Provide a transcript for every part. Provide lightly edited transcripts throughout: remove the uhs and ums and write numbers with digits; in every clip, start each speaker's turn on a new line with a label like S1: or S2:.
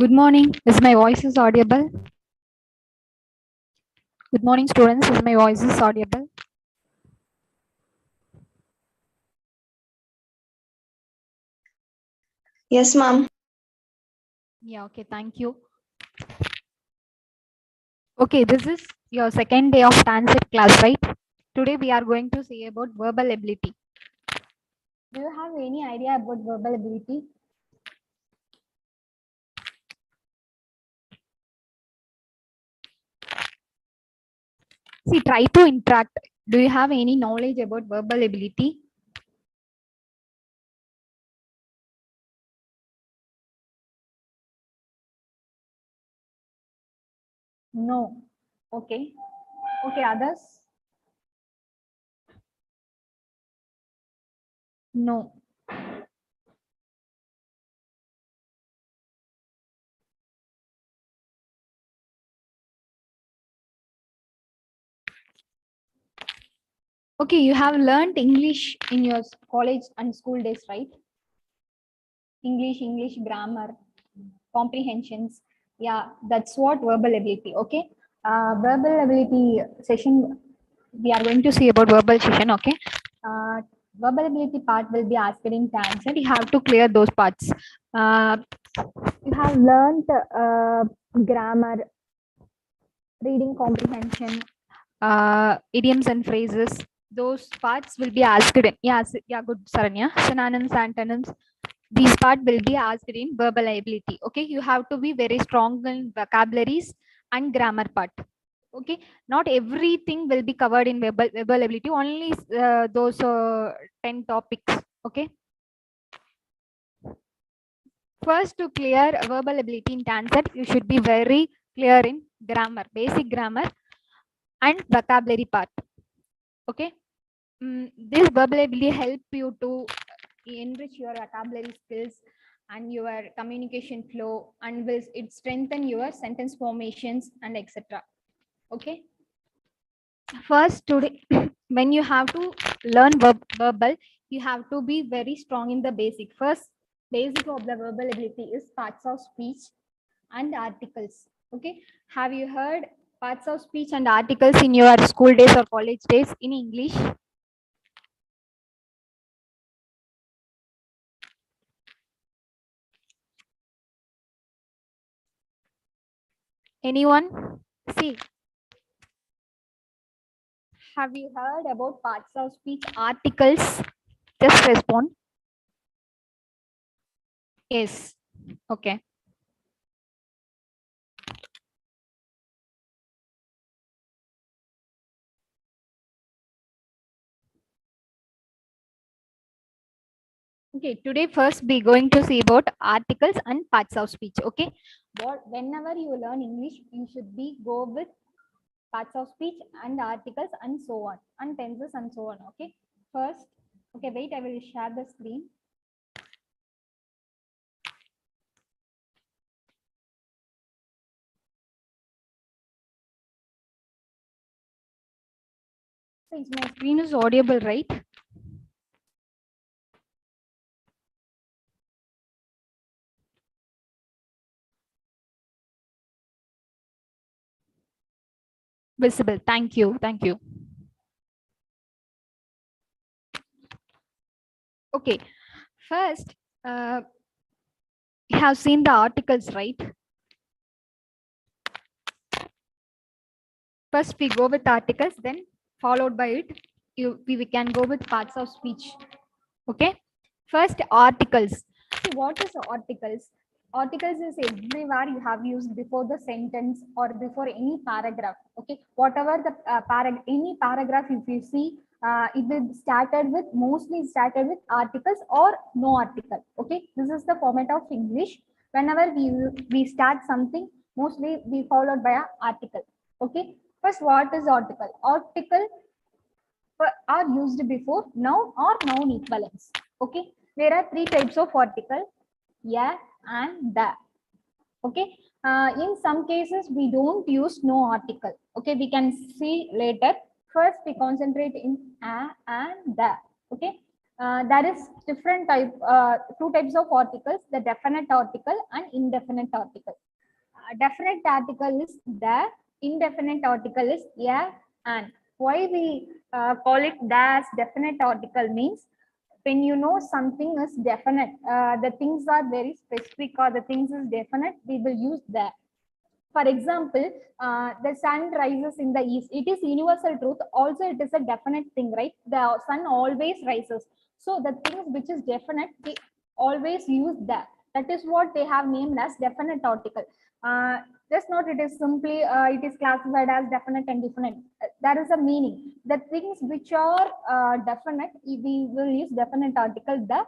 S1: Good morning. Is my voice is audible? Good morning, students. Is my voice is audible?
S2: Yes, ma'am.
S1: Yeah, okay, thank you. Okay, this is your second day of Tancet class, right? Today we are going to see about verbal ability. Do you have any idea about verbal ability? See, try to interact. Do you have any knowledge about verbal ability? No. Okay. Okay, others? No. Okay, you have learned English in your college and school days, right? English grammar, comprehensions. Yeah, that's what verbal ability. Okay. Verbal ability session, we are going to see about verbal session. Okay. Verbal ability part will be asked in Tancet. You have to clear those parts. You have learned grammar, reading comprehension, idioms and phrases. Those parts will be asked in. Yeah, good, Saranya. Synonyms, antonyms. These part will be asked in verbal ability. Okay, you have to be very strong in vocabularies and grammar part. Okay, not everything will be covered in verbal ability. Only those 10 topics. Okay. First, to clear verbal ability in Tancet, you should be very clear in grammar, basic grammar and vocabulary part. Okay. This verbal ability help you to enrich your vocabulary skills and your communication flow, and will it strengthen your sentence formations and etc. Okay. First, today, when you have to learn verbal, you have to be very strong in the basic. First, basic of the verbal ability is parts of speech and articles. Okay. Have you heard parts of speech and articles in your school days or college days in English? Anyone? See, have you heard about parts of speech articles? Just respond. Yes. Okay. Okay, today first we going to see about articles and parts of speech. Okay, whenever you learn English, you should be go with parts of speech and articles and so on, and tenses and so on. Okay, first, okay, wait, I will share the screen. Since my screen is audible, right? Visible. Thank you. Thank you. Okay, first, you have seen the articles, right? First, we go with articles, then followed by it, we can go with parts of speech. Okay. First, articles. See, what is articles? Articles is everywhere you have used before the sentence or before any paragraph. Okay, whatever the any paragraph, if you see, it will started with mostly started with articles or no article. Okay, this is the format of English. Whenever we start something, mostly we followed by an article. Okay, first, what is article? Article are used before noun or noun equivalents. Okay, there are three types of article: yeah and the. Okay, in some cases we don't use no article. Okay, we can see later. First, we concentrate in a and the. Okay, there is different type, two types of articles: the definite article and indefinite article. Definite article is the, indefinite article is yeah and. Why we call it the as definite article means, when you know something is definite, the things are very specific or the things is definite, we will use that. For example, the sun rises in the east. It is universal truth. Also, it is a definite thing, right? The sun always rises. So the things which is definite, we always use that. That is what they have named as definite article. Just not it is simply it is classified as definite and definite. There is a meaning. The things which are definite, we will use definite article the.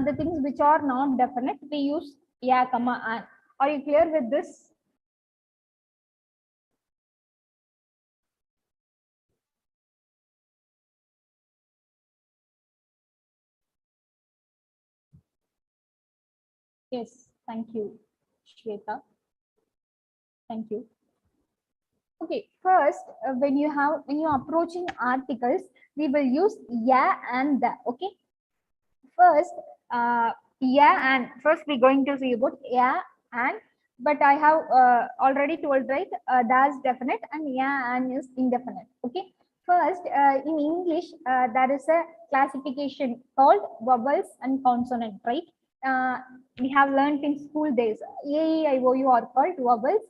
S1: The things which are not definite, we use yeah, comma, and. Are you clear with this? Yes, thank you, Shweta. Thank you. Okay, first, when you're approaching articles, we will use yeah and the. Okay, first, yeah and first we're going to see about yeah and. But I have already told, right? That's definite and yeah and is indefinite. Okay, first, in English, there is a classification called vowels and consonant, right? uh, we have learned in school days. A, E, I, O, U are called vowels,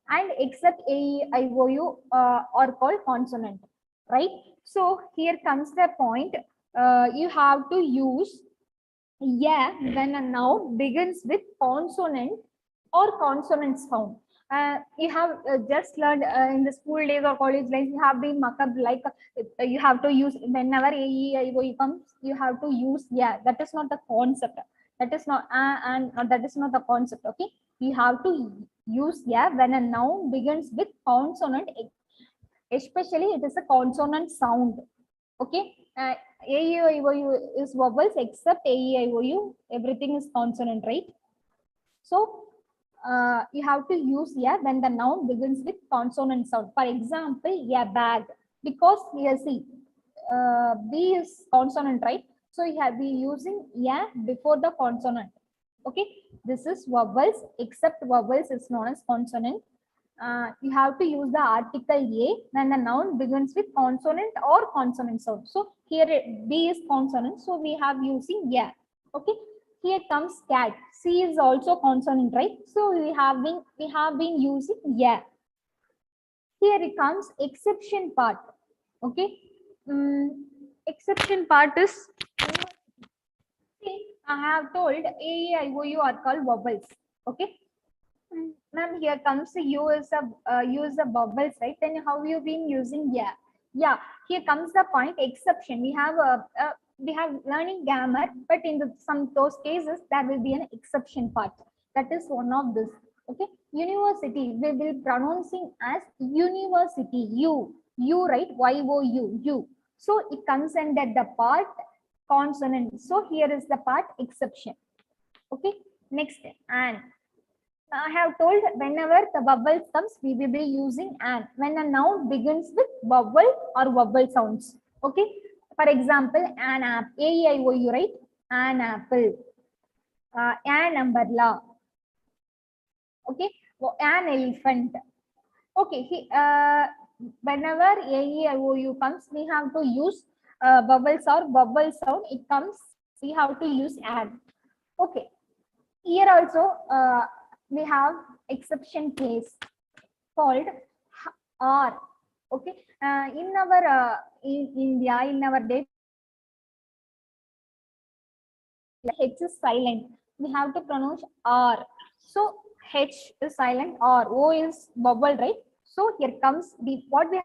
S1: and except A, E, I, O, U are called consonant, right? So here comes the point. You have to use yeah when a noun begins with consonant or consonant sound. You have just learned in the school days or college days, you have been mucked up like you have to use whenever A, E, I, O, U comes, you have to use yeah. That is not the concept. That is not and that is not the concept. Okay, you have to use yeah when a noun begins with consonant, especially it is a consonant sound. Okay, A, E, I, O, U is vowels except A, E, I, O, U. Everything is consonant, right? So you have to use yeah when the noun begins with consonant sound. For example, yeah, bag. Because here, see, B is consonant, right? So you have be using yeah before the consonant. Okay, this is vowels, except vowels is known as consonant. You have to use the article A when the noun begins with consonant or consonant sound. So here B is consonant, so we have using yeah. Okay. Here comes cat. C is also consonant, right? So we have been using yeah. Here it comes exception part. Okay. Exception part is, see, I have told A, E, I, O, U are called vowels. Okay. Ma'am, here comes the use the vowels, right? Then how you been using yeah? Yeah. Here comes the point exception. We have learning grammar, but in some those cases there will be an exception part. That is one of this. Okay. University we will pronouncing as university. You right? Y-O-U. So it comes under the part consonant. So here is the part exception. Okay. Next, and I have told whenever the vowel comes, we will be using an. When a noun begins with vowel or vowel sounds. Okay. For example, an apple, A-E-I-O-U, right? An apple, an umbrella. Okay. An elephant. Okay. Whenever A-E-I-O-U comes, we have to use vowels or vowel sound. It comes, we have to use an. Okay. Here also, we have exception case called or. Okay, in our in India, in our day H is silent. We have to pronounce R. So H is silent, R. O is vowel, right? So here comes the what we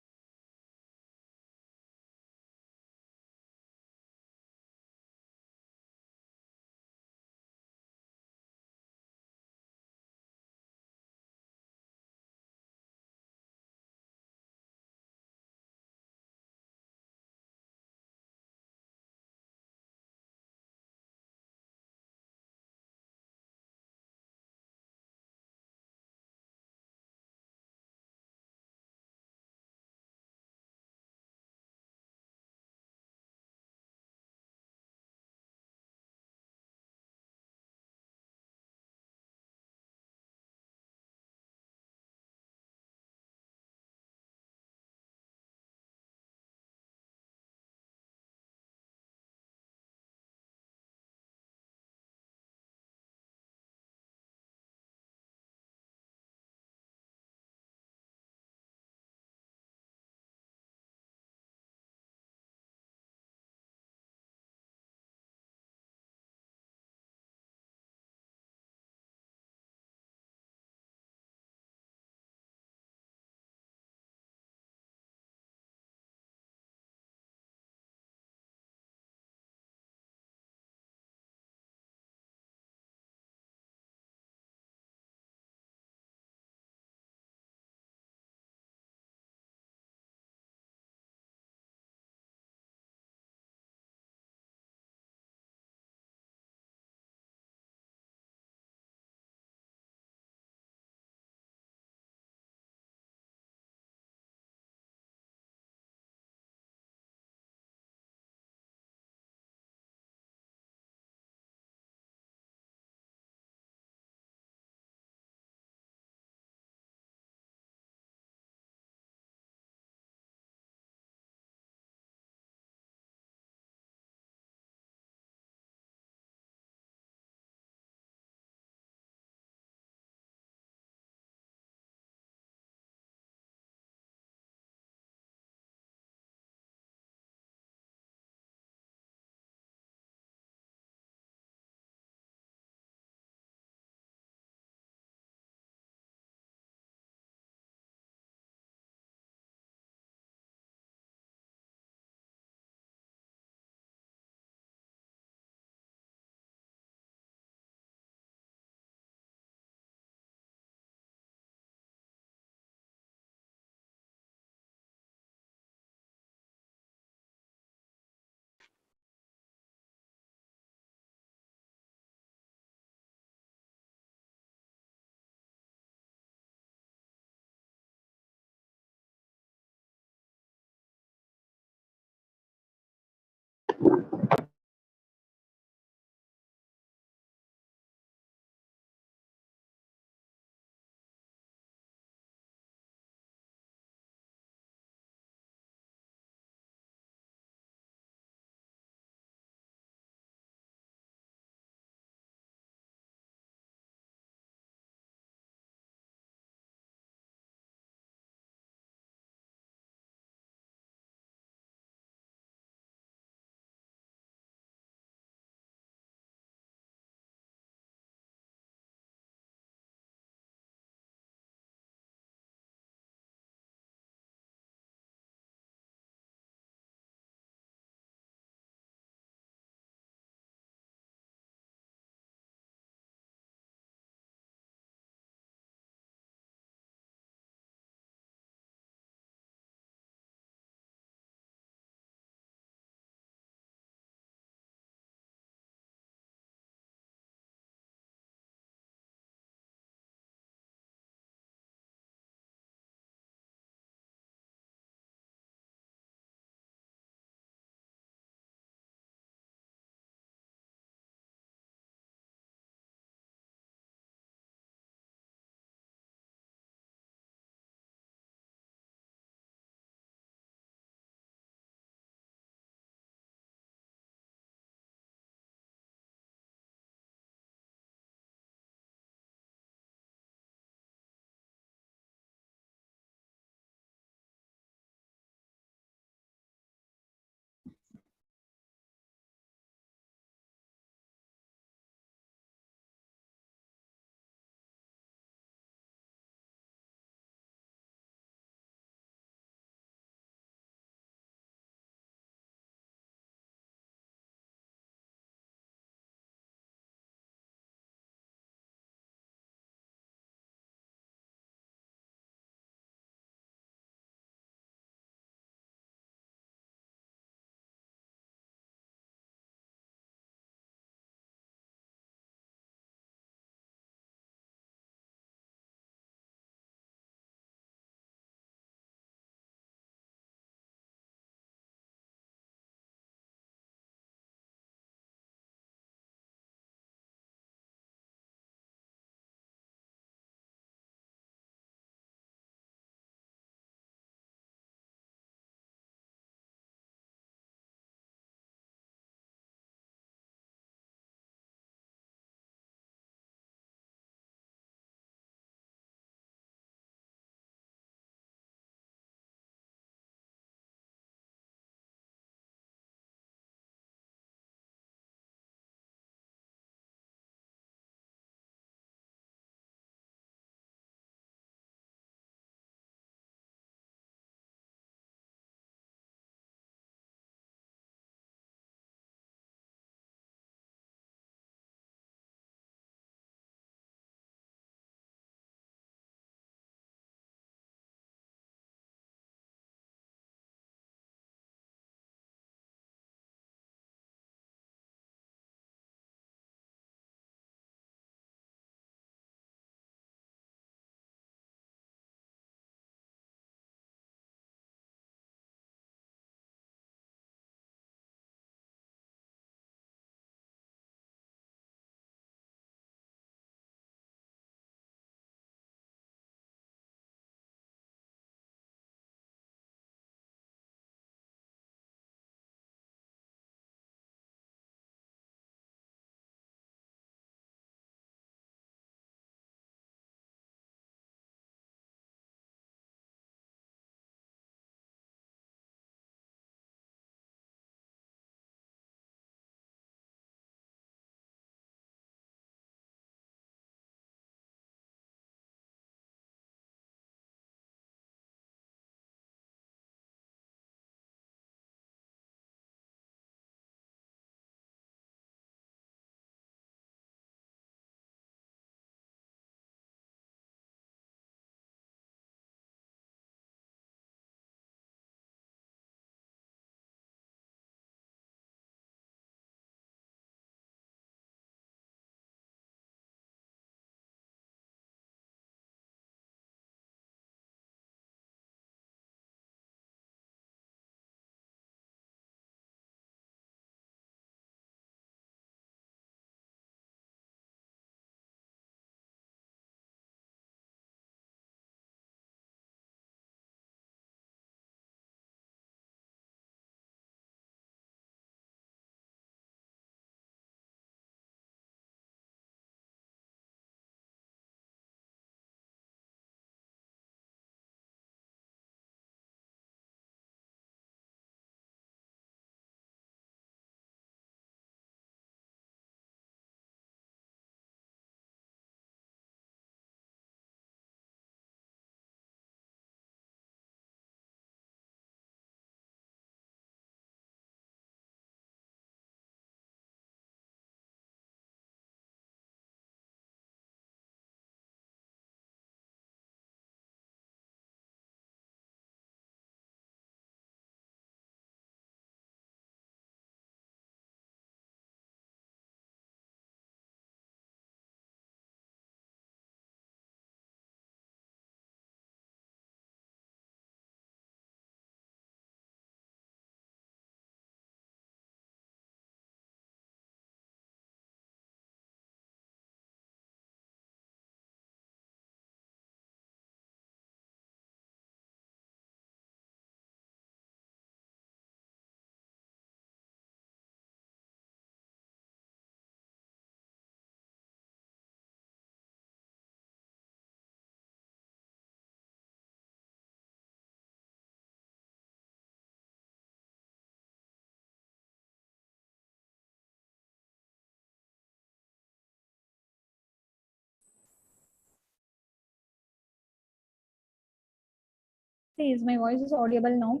S1: See, is my voice is audible now?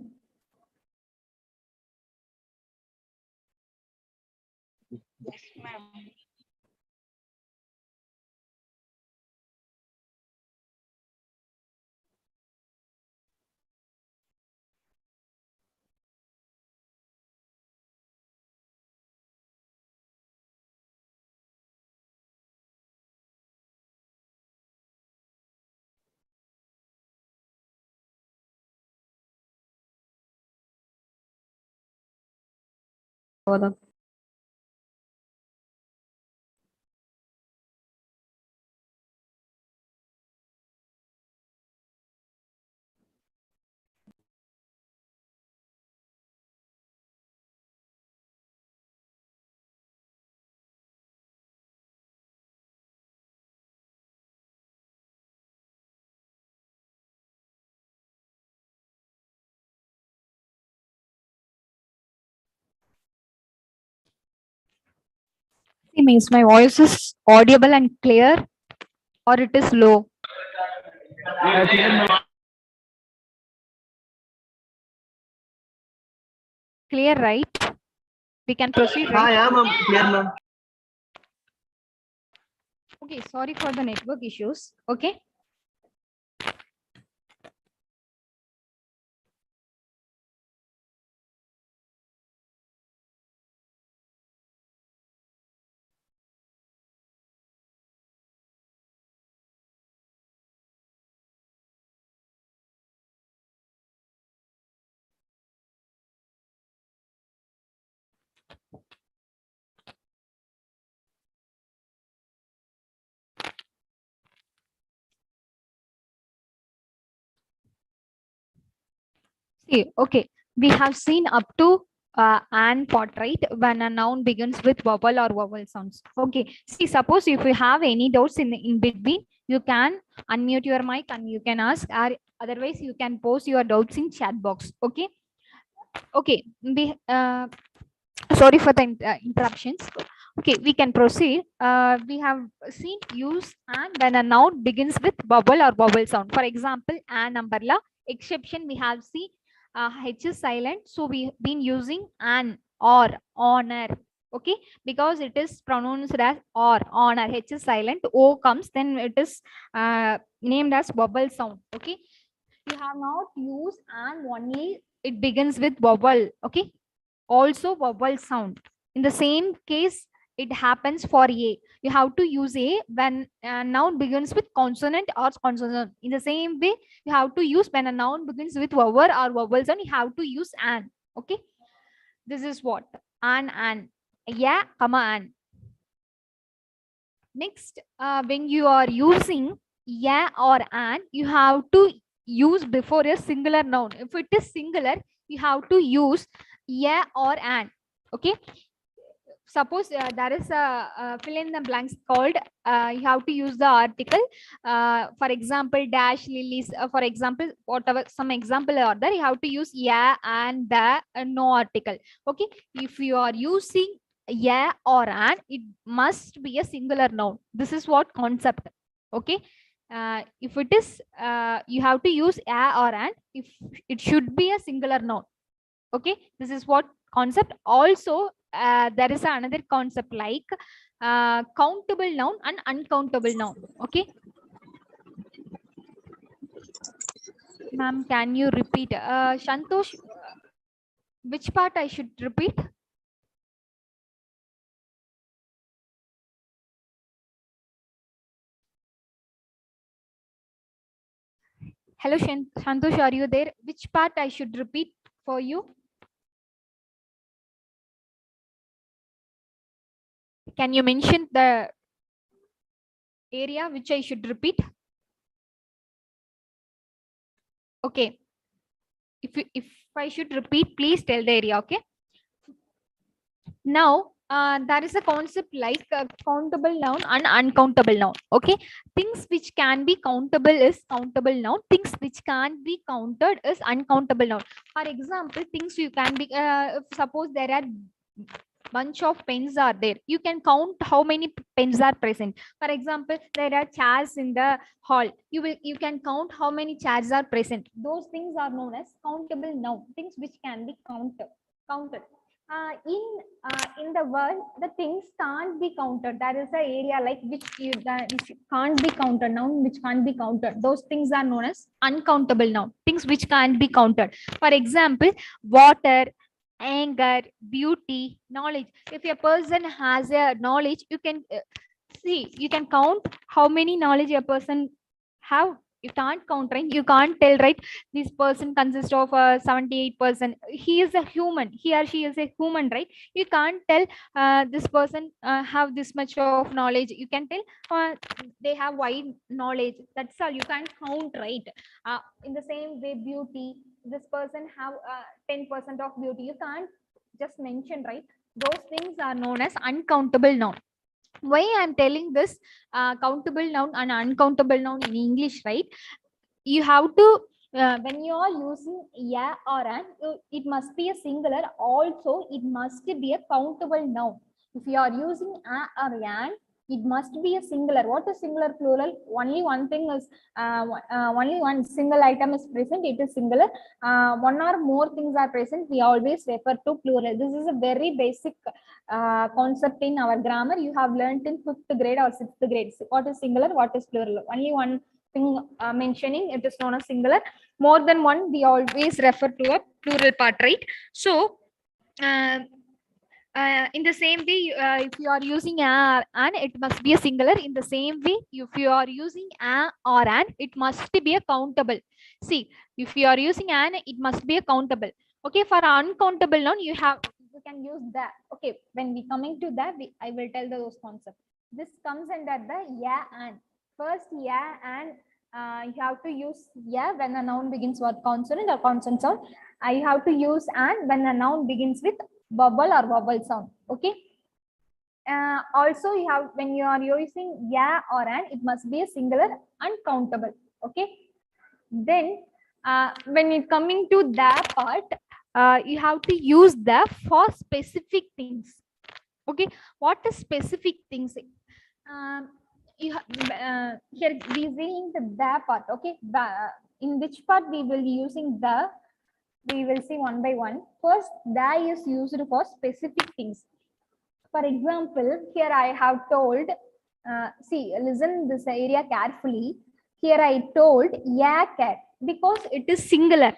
S2: Yes, ma'am.
S1: See, means my voice is audible and clear, or it is low. Clear, right? We can proceed, right?
S3: Yeah, ma'am. Clear, ma'am.
S1: Okay, sorry for the network issues. Okay. See, okay, we have seen up to an part, right? When a noun begins with vowel or vowel sounds. Okay. See, suppose if you have any doubts in between, you can unmute your mic and you can ask, or otherwise you can post your doubts in chat box. Okay. Okay. Sorry for the interruptions. Okay, we can proceed. We have seen use and when a noun begins with vowel or vowel sound. For example, an umbrella. Exception, we have seen H is silent, so we been using an or honor. Okay, because it is pronounced as or honor. H is silent, O comes, then it is named as vowel sound. Okay, you have not used and only it begins with vowel. Okay, also vowel sound. In the same case, it happens for a. You have to use a when a noun begins with consonant or consonant. In the same way, you have to use when a noun begins with vowel or vowel sound. You have to use an. Okay, this is what an yeah, comma an. Next, when you are using yeah or an, you have to use before a singular noun. If it is singular, you have to use yeah or an. Okay, suppose there is a fill in the blanks called you have to use the article, for example dash lilies, for example whatever some example are there, you have to use yeah and the no article. Okay, if you are using yeah or an, it must be a singular noun. This is what concept. Okay, if it is you have to use yeah or an if it should be a singular noun. Okay, this is what concept. Also there is another concept like countable noun and uncountable noun. Okay, ma'am, can you repeat Shantosh, which part I should repeat? Hello Shantosh, are you there? Which part I should repeat for you? Can you mention the area which I should repeat? Okay, if I should repeat, please tell the area. Okay, now there is a concept like countable noun and uncountable noun. Okay, things which can be countable is countable noun, things which can be counted is uncountable noun. For example, things you can be suppose there are bunch of pens are there. You can count how many pens are present. For example, there are chairs in the hall. You can count how many chairs are present. Those things are known as countable noun, things which can be counted. In the world, the things can't be counted. There is an area like which can't be counted, noun which can't be counted. Those things are known as uncountable noun, things which can't be counted. For example, water, anger, beauty, knowledge. If a person has a knowledge, you can see, you can count how many knowledge a person have. You can't count, right? You can't tell, right? This person consists of 78%. He is a human. He or she is a human, right? You can't tell this person have this much of knowledge. You can tell they have wide knowledge. That's all. You can't count, right? In the same way, beauty. This person have 10% of beauty. You can't just mention, right? Those things are known as uncountable noun. Why I'm telling this countable noun and uncountable noun in English, right? You have to when you are using yeah or an, it must be a singular. Also, it must be a countable noun. If you are using a or an, it must be a singular. What is singular plural? Only one thing is only one single item is present. It is singular. One or more things are present. We always refer to plural. This is a very basic concept in our grammar. You have learned in 5th grade or 6th grade. What is singular? What is plural? Only one thing mentioning, it is known as singular. More than one, we always refer to a plural part, right? So in the same way, if you are using a an, it must be a singular. In the same way, if you are using a or an, it must be a countable. See, if you are using an, it must be a countable. Okay, for uncountable noun, you can use that. Okay, when we coming to that, I will tell those concepts. This comes under the yeah and. First, yeah and you have to use yeah when a noun begins with consonant or consonant sound. You have to use and when a noun begins with vowel or vowel sound. Okay. Also, you have when you are using yeah or an, it must be a singular, uncountable. Okay. Then, when it coming to that part, you have to use the for specific things. Okay. What is specific things? Um, here we seeing the part. Okay. In which part we will be using the, we will see one by one. First, the is used for specific things. For example, here I have told, see, listen this area carefully. Here I told, yeah, cat, because it is singular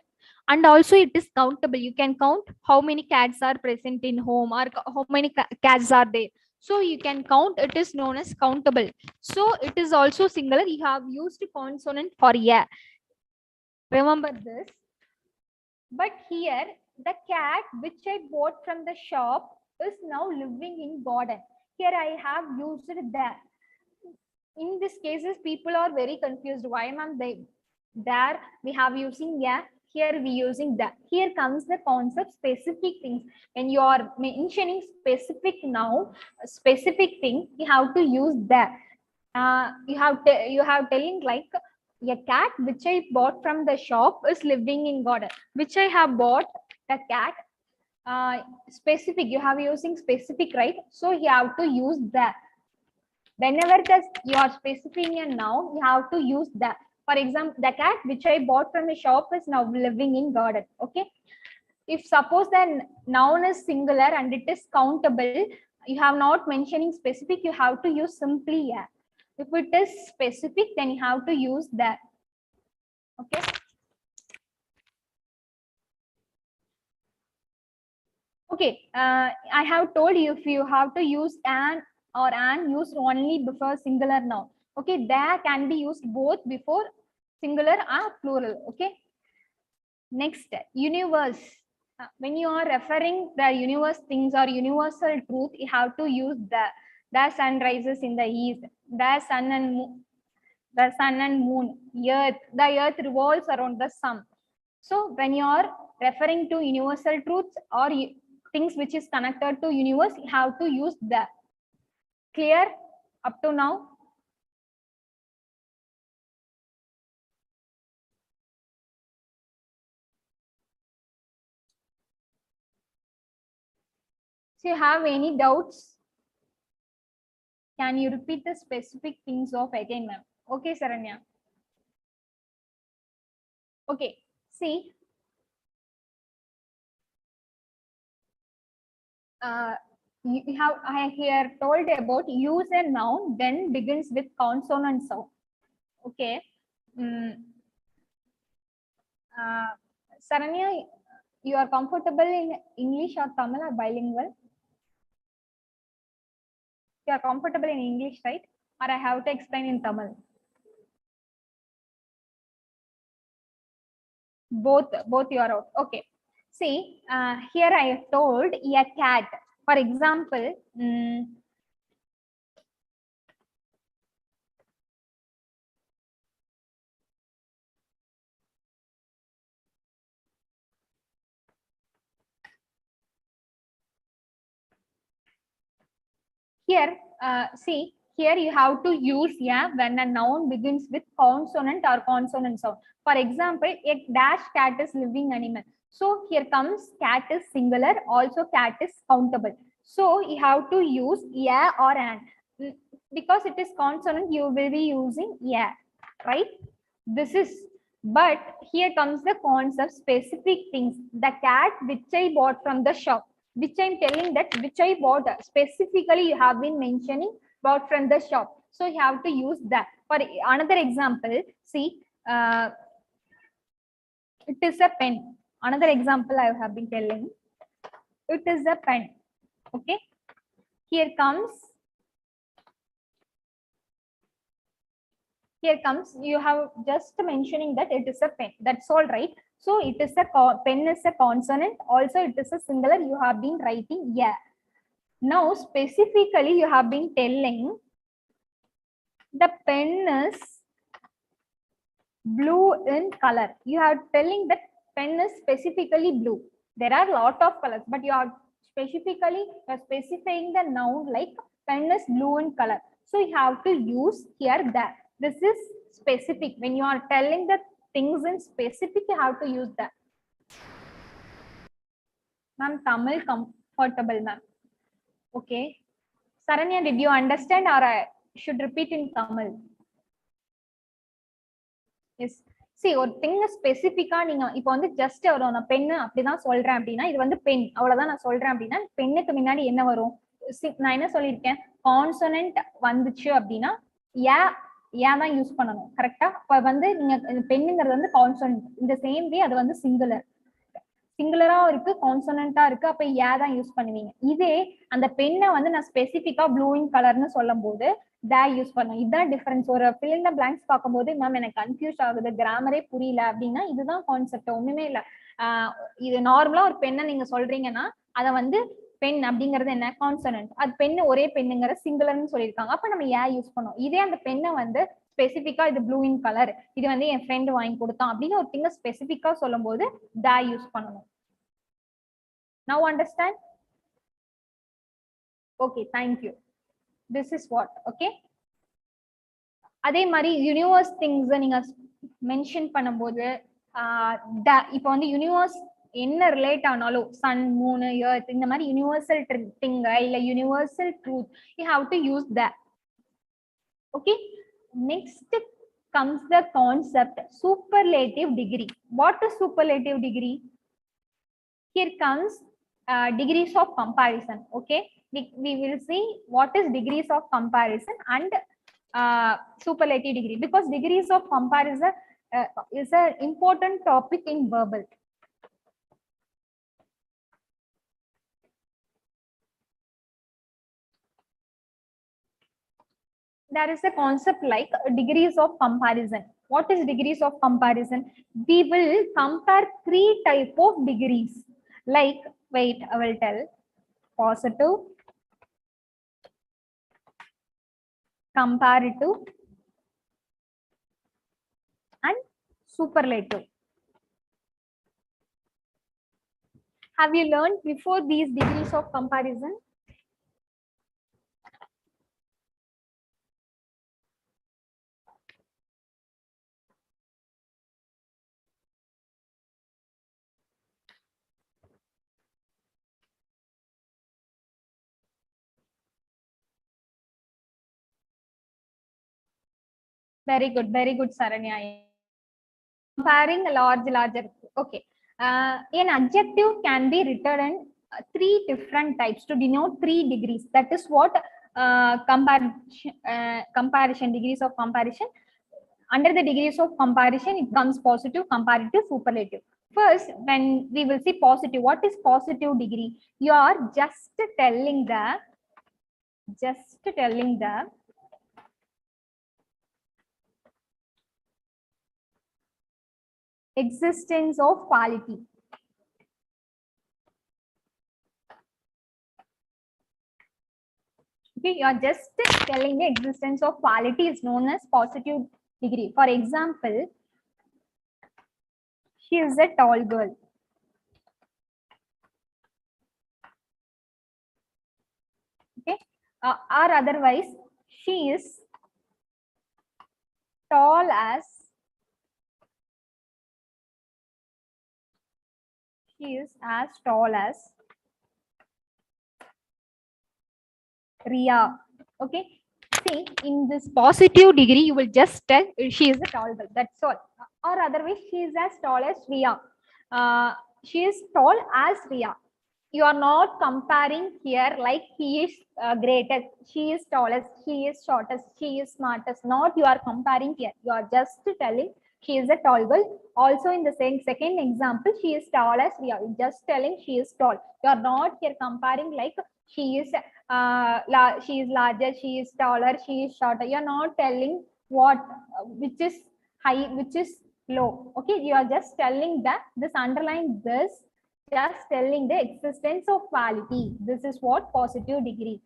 S1: and also it is countable. You can count how many cats are present in home or how many cats are there. So you can count, it is known as countable. So it is also singular. You have used consonant for yeah. Remember this. But here, the cat which I bought from the shop is now living in garden. Here I have used that. In these cases, people are very confused. Why am I there? We have using yeah. Here we using that. Here comes the concept specific things. When you are mentioning specific now, specific thing, you have to use that. You have telling like a cat which I bought from the shop is living in garden. Which I have bought the cat. Specific. You have using specific, right? So you have to use that. Whenever you are specifying a noun, you have to use that. For example, the cat which I bought from the shop is now living in garden. Okay. If suppose the noun is singular and it is countable, you have not mentioning specific, you have to use simply yeah. If it is specific, then you have to use that. Okay. Okay. I have told you if you have to use an or an used only before singular noun. Okay. There can be used both before singular or plural. Okay. Next, universe. When you are referring the universe things or universal truth, you have to use the sun rises in the east, the sun and moon, earth, the earth revolves around the sun. So when you are referring to universal truths or things which is connected to universe, you have to use the. Clear up to now? So you have any doubts? Can you repeat the specific things of again, ma'am? Okay, Saranya. Okay, see, you have I here told about use a noun then begins with consonant sound. Okay. Mm, Saranya, you are comfortable in English or Tamil or bilingual? You are comfortable in English, right? Or I have to explain in Tamil? Both you are out. Okay. See, here I have told a cat. For example, here, see, here you have to use yeah when a noun begins with consonant or consonant sound. For example, a dash cat is living animal. So here comes cat is singular, also cat is countable. So you have to use yeah or an. Because it is consonant, you will be using yeah, right? This is, but here comes the concept specific things. The cat which I bought from the shop, which I'm telling that which I bought specifically, you have been mentioning bought from the shop. So you have to use that. For another example, see, it is a pen. Another example I have been telling, it is a pen. Okay, here comes you have just mentioning that it is a pen. That's all right. So it is a pen is a consonant. Also, it is a singular. You have been writing yeah. Now, specifically, you have been telling the pen is blue in color. You are telling that pen is specifically blue. There are a lot of colors, but you are specifying the noun like pen is blue in color. So you have to use here that. This is specific. When you are telling the things in specific, you have to use that. Ma'am, Tamil comfortable, ma'am. Okay. Saranya, did you understand or I should repeat in Tamil? Yes. See, ஒரு thing ஸ்பெசிஃபிக்கா நீங்க இப்போ வந்து just ஒரு நான் பெண்ணு அப்படிதான் சொல்றேன் அப்படின்னா இது வந்து பெண் அவ்வளவுதான் நான் சொல்றேன் அப்படின்னா பெண்ணுக்கு முன்னாடி என்ன வரும் நான் என்ன சொல்லியிருக்கேன் கான்சனன்ட் வந்துச்சு அப்படின்னா ஏ ஏன் தான் யூஸ் பண்ணணும் கரெக்டா இப்ப வந்து நீங்க பெண்ணுங்கிறது வந்து கான்சனன்ட் இந்த சேம் வே அது வந்து சிங்குலரா இருக்கு கான்சனண்டா இருக்கு அப்ப ஏ தான் யூஸ் பண்ணுவீங்க இதே அந்த பெண்ணை வந்து நான் ஸ்பெசிஃபிக்கா ப்ளூயிங் கலர்னு சொல்லும் போது தே யூஸ் பண்ணும் இதுதான் டிஃபரன்ஸ் ஒரு ஃபில் இன் த பிளாங்க்ஸ் பார்க்கும்போது மேம் எனக்கு கன்ஃபியூஸ் ஆகுது கிராமரே புரியல அப்படின்னா இதுதான் கான்செப்ட் ஒண்ணுமே இல்ல இது நார்மலா ஒரு பெண்ணை நீங்க சொல்றீங்கன்னா அதை வந்து பெண் அப்படிங்கிறது என்ன கான்சனன்ட் அது பெண்ணு ஒரே பெண்ணுங்கிற சிங்குலர்னு சொல்லியிருக்காங்க அப்ப நம்ம ஏ யூஸ் பண்ணோம் இதே அந்த பெண்ணை வந்து ஸ்பெசிஃபிக்கா இது ப்ளூ இன் கலர் இது வந்து என் ஃப்ரெண்டு வாங்கி கொடுத்தான் அப்படின்னு ஒரு திங்க ஸ்பெசிஃபிக்கா சொல்லும் போது தே யூஸ் பண்ணணும் now understand okay thank you this is what okay அதே மாதிரி யூனிவர்ஸ் திங்ஸ் நீங்க மென்ஷன் பண்ணும்போது இப்போ வந்து யூனிவர்ஸ் என்ன ரிலேட் ஆனாலும் சன் மூன் எர்த் இந்த மாதிரி யூனிவர்சல் திங் இல்ல universal truth you have to use that okay next comes the concept superlative degree what is superlative degree here comes degrees of comparison okay we will see what is degrees of comparison and superlative degree because degrees of comparison is an important topic in verbal. There is a concept like degrees of comparison. What is degrees of comparison? We will compare three type of degrees. Like, wait, I will tell. Positive, comparative, and superlative. Have you learned before these degrees of comparison? Very good, Saranya. Comparing a larger. Okay. An adjective can be written in three different types to denote three degrees. That is what comparison degrees of comparison. Under the degrees of comparison, it comes positive, comparative, superlative. First, when we will see positive, what is positive degree? You are just telling the existence of quality. Okay, you are just telling the existence of quality is known as positive degree. For example, she is a tall girl. Okay, or otherwise, she is tall as tall as Ria. Okay. See, in this positive degree, you will just tell she is a tall girl. That's all. Or otherwise, she is as tall as Ria. She is tall as Ria. You are not comparing here like he is greatest, she is tallest, she is shortest, she is smartest. Not you are comparing here. You are just telling she is a tall girl. Also, in the same second example, she is tall as Ria. Just telling she is tall. You are not here comparing like she is she is larger, she is taller, she is shorter. You are not telling what which is high, which is low. Okay, you are just telling that this underline this, just telling the existence of quality. This is what positive degree.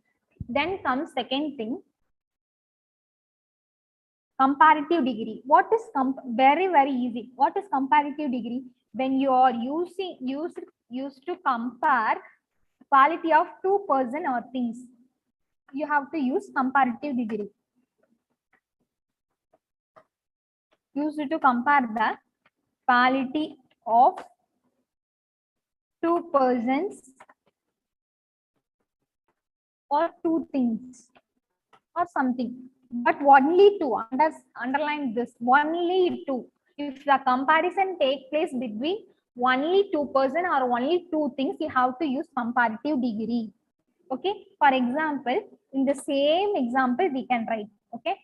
S1: Then comes second thing, comparative degree. What is very easy? What is comparative degree? When you are used to compare quality of two person or things, you have to use comparative degree. Used to compare the quality of two persons or two things or something, but only two. Underline this, only two. If the comparison take place between only two person or only two things, you have to use comparative degree. Okay, for example, in the same example we can write, okay,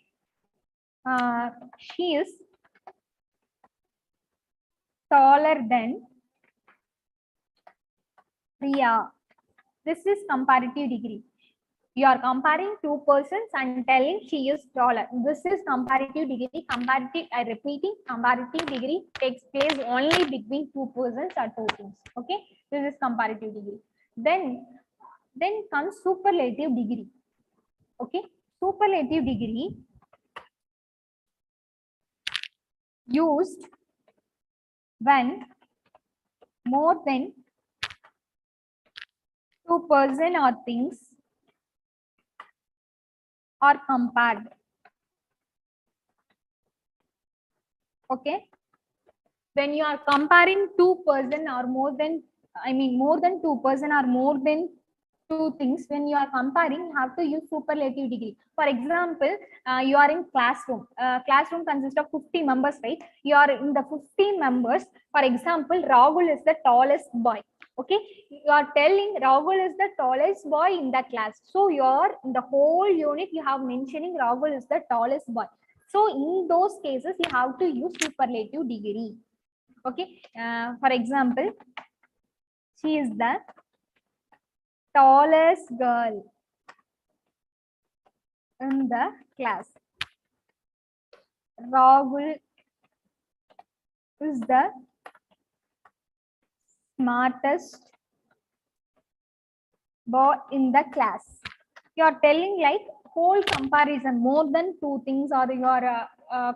S1: she is taller than Priya. This is comparative degree. You are comparing two persons and telling she is taller. This is comparative degree. Comparative, I repeating, comparative degree takes place only between two persons or two things. Okay, this is comparative degree. Then comes superlative degree. Okay, superlative degree used when more than two person or things are compared. Okay, when you are comparing two person or more than, I mean more than two person or more than two things, when you are comparing, you have to use superlative degree. For example, you are in classroom. Classroom consists of 50 members, right? You are in the 50 members. For example, Rahul is the tallest boy. Okay, you are telling Rahul is the tallest boy in the class. So you are in the whole unit, you have mentioning Rahul is the tallest boy. So in those cases, you have to use superlative degree. Okay, for example, she is the tallest girl in the class. Rahul is the smartest boy in the class. You are telling like whole comparison, more than two things, or you are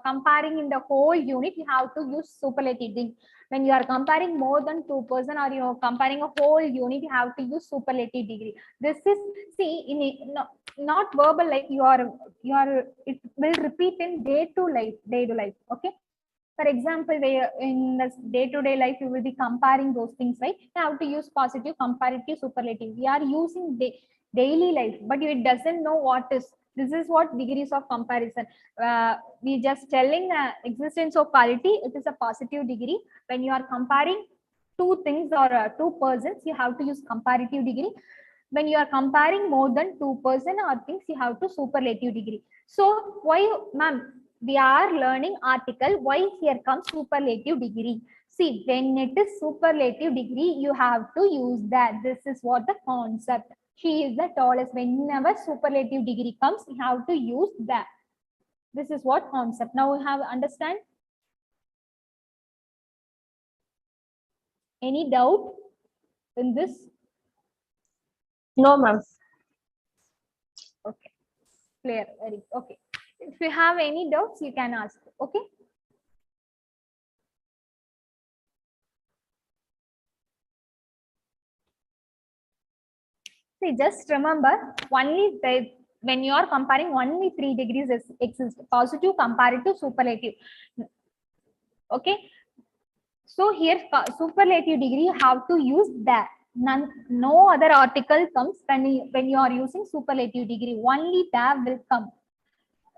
S1: comparing in the whole unit, you have to use superlative degree. When you are comparing more than two person or you are comparing a whole unit, you have to use superlative degree. This is, see, in a, no, not verbal, like you are it will repeat in day to life. Okay, for example, in the day-to-day life, you will be comparing those things, right? You have to use positive, comparative, superlative. We are using daily life, but it doesn't know what is This is what degrees of comparison. We just telling the existence of quality. It is a positive degree. When you are comparing two things or two persons, you have to use comparative degree. When you are comparing more than two person or things, you have to superlative degree. So why, ma'am, we are learning article, why here comes superlative degree? See, when it is superlative degree, you have to use that. This is what the concept. She is the tallest. Whenever superlative degree comes, you have to use that. This is what concept. Now we have understand. Any doubt in this?
S2: No, ma'am.
S1: Okay, clear. Very okay. If you have any doubts, you can ask. Okay. See, just remember only when you are comparing, only three degrees exist: positive, comparative, superlative. Okay. So here superlative degree you have to use that. No other article comes when you are using superlative degree. Only that will come.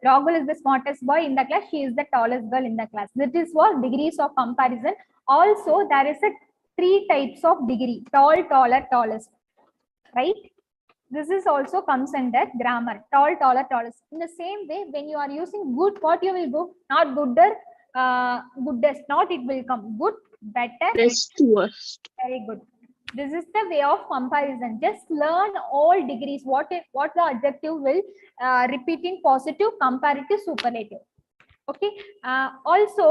S1: Rahul is the smartest boy in the class. She is the tallest girl in the class. That is what degrees of comparison. Also, there is a three types of degree: tall, taller, tallest. Right? This is also comes under grammar: tall, taller, tallest. In the same way, when you are using good, what you will do? Not gooder, goodest. Not it will come good, better.
S2: Best to worst.
S1: Very good. This is the way of comparison. Just learn all degrees. What the adjective will repeat in positive, comparative, superlative. Okay. Also,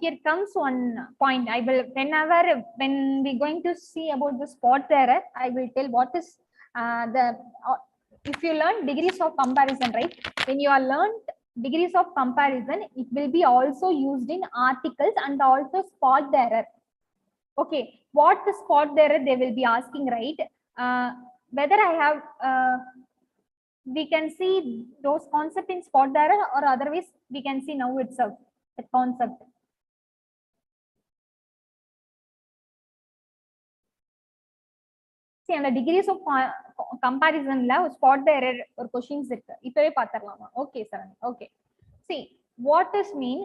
S1: here comes one point. I will when we going to see about the spot error, I will tell what is the if you learn degrees of comparison, right? When you are learned degrees of comparison, it will be also used in articles and also spot error. Okay, what the spot error they will be asking, right? Whether I have we can see those concept in spot error, or otherwise we can see now itself the concept. See, அந்த degrees of comparisonல spot error ஒரு questions இருக்கு. இப்பவே பாத்தறலாமா? Okay, sir. Okay. See, what does mean?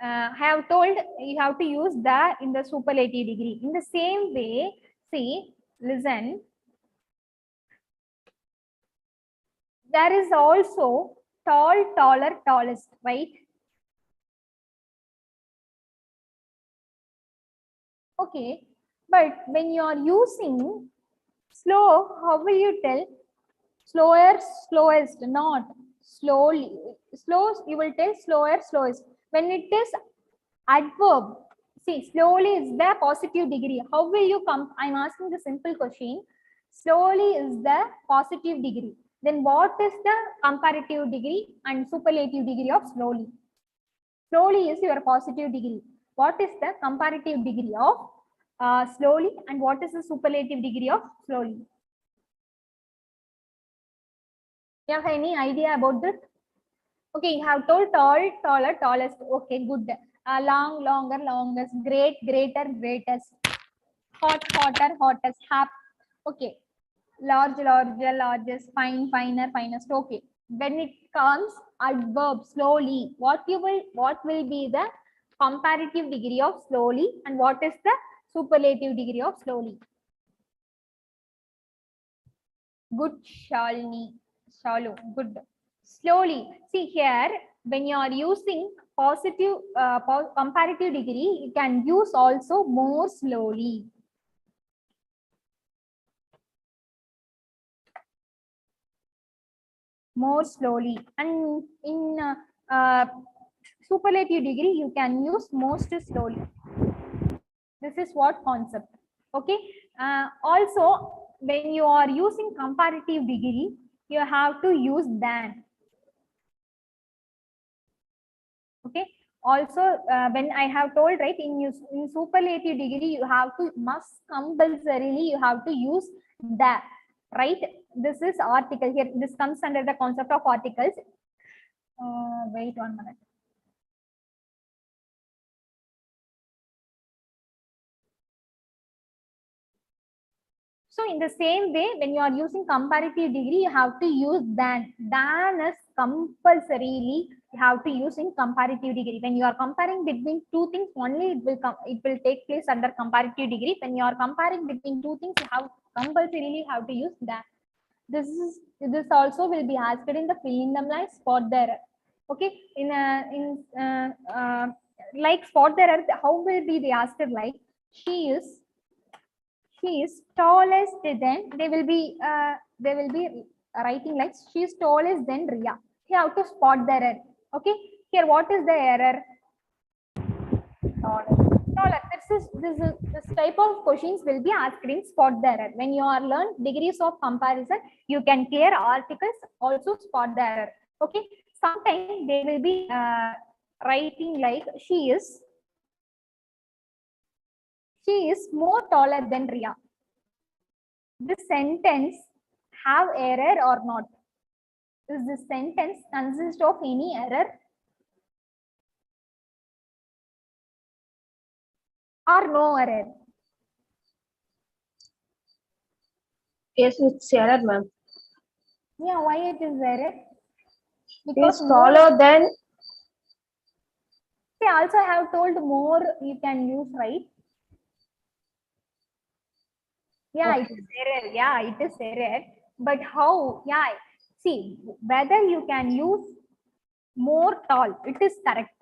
S1: I have told you have to use the in the superlative degree. In the same way, see, listen. There is also tall, taller, tallest, right? Okay, but when you are using slow, how will you tell? Slower, slowest, not slowly. Slow, you will tell slower, slowest. When it is adverb, see, slowly is the positive degree. How will you come? I'm asking the simple question. Slowly is the positive degree. Then what is the comparative degree and superlative degree of slowly? Slowly is your positive degree. What is the comparative degree of slowly, and what is the superlative degree of slowly? You have any idea about that? Okay, you have told tall, taller, tallest. Okay, good. Long, longer, longest. Great, greater, greatest. Hot, hotter, hottest. Okay. Large, larger, largest. Fine, finer, finest. Okay. When it comes adverb slowly, what will be the comparative degree of slowly, and what is the superlative degree of slowly? Good, Shalini. Shalu, good. Slowly. See here, when you are using positive comparative degree, you can use also more slowly. More slowly. And in superlative degree, you can use most slowly. This is what concept. Okay. Also, when you are using comparative degree, you have to use than. Okay. Also, when I have told, right, in superlative degree, you have to must compulsorily you have to use that, right? This is article here. This comes under the concept of articles. Wait 1 minute. So in the same way, when you are using comparative degree, you have to use than. Than is compulsorily you have to use in comparative degree. When you are comparing between two things, only it will take place under comparative degree. When you are comparing between two things, you have compulsorily have to use that. This also will be asked in the fill in the blanks spot the error. Okay, like spot the error, how will be the asked like she is tallest than they will be writing like she is tallest than Ria. You have to spot the error. Okay, here what is the error? Taller. This type of questions will be asked in spot the error. When you are learned degrees of comparison, you can clear articles, also spot the error. Okay, sometimes they will be writing like she is more taller than Ria. This sentence have error or not? Does this sentence consist of any error or no error?
S2: Yes, it's error, ma'am.
S1: Yeah, why it is error?
S2: It's taller than.
S1: They also have told more you can use, right? Yeah,
S2: Okay.
S1: it is error. Yeah, it is error. But how? Yeah, see, whether you can use more tall, it is correct.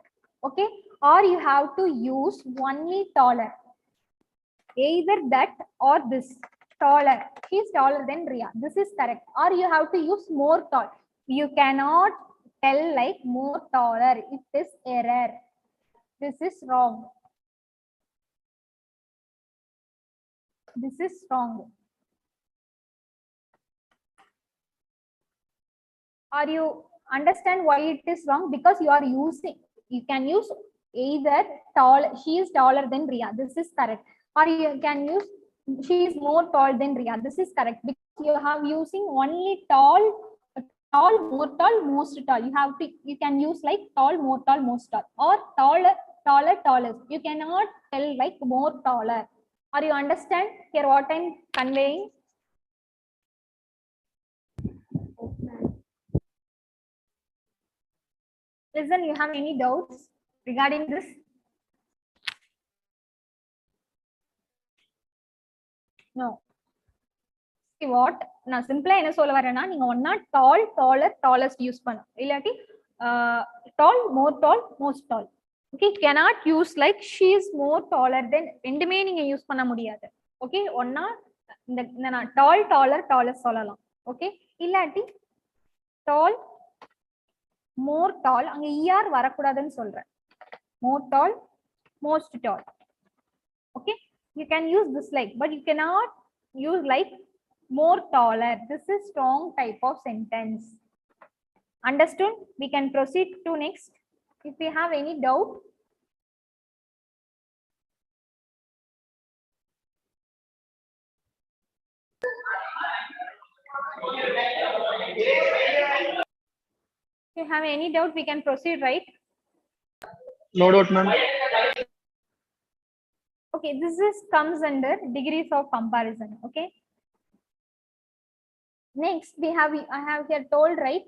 S1: Okay, or you have to use only taller. Either that or this taller. She is taller than Ria. This is correct. Or you have to use more tall. You cannot tell like more taller. It is error. This is wrong. This is wrong. Or you understand why it is wrong? Because you are using, you can use either tall, she is taller than Ria. This is correct. Or you can use she is more tall than Ria. This is correct because you have using only tall, more tall, most tall. You can use like tall, more tall, most tall, or taller, tallest. You cannot tell like more taller. Or you understand here what I'm conveying? Listen, you have any doubts regarding this? No. See what? நான் சிம்பிளா என்ன சொல்ல வரேன்னா நீங்க ஒன்னா டால் taller tallest use பண்ணும் இல்லாட்டி tall more tall most tall okay cannot use like she is more taller than ரெண்டுமே நீங்க யூஸ் பண்ண முடியாது ஓகே ஒன்னா இந்த நான் டால் டாலர் டாலஸ்ட் சொல்லலாம் ஓகே இல்லாட்டி டால் மோர் டால் அங்க er வரக்கூடாதுன்னு சொல்றேன் more tall most tall okay you can use this like but you cannot use like more taller. This is strong type of sentence. Understood? We can proceed to next. If we have any doubt, if you have any doubt, we can proceed, right?
S3: No doubt, ma'am.
S1: Okay, this is comes under degrees of comparison. Okay. Next, I have here told, right?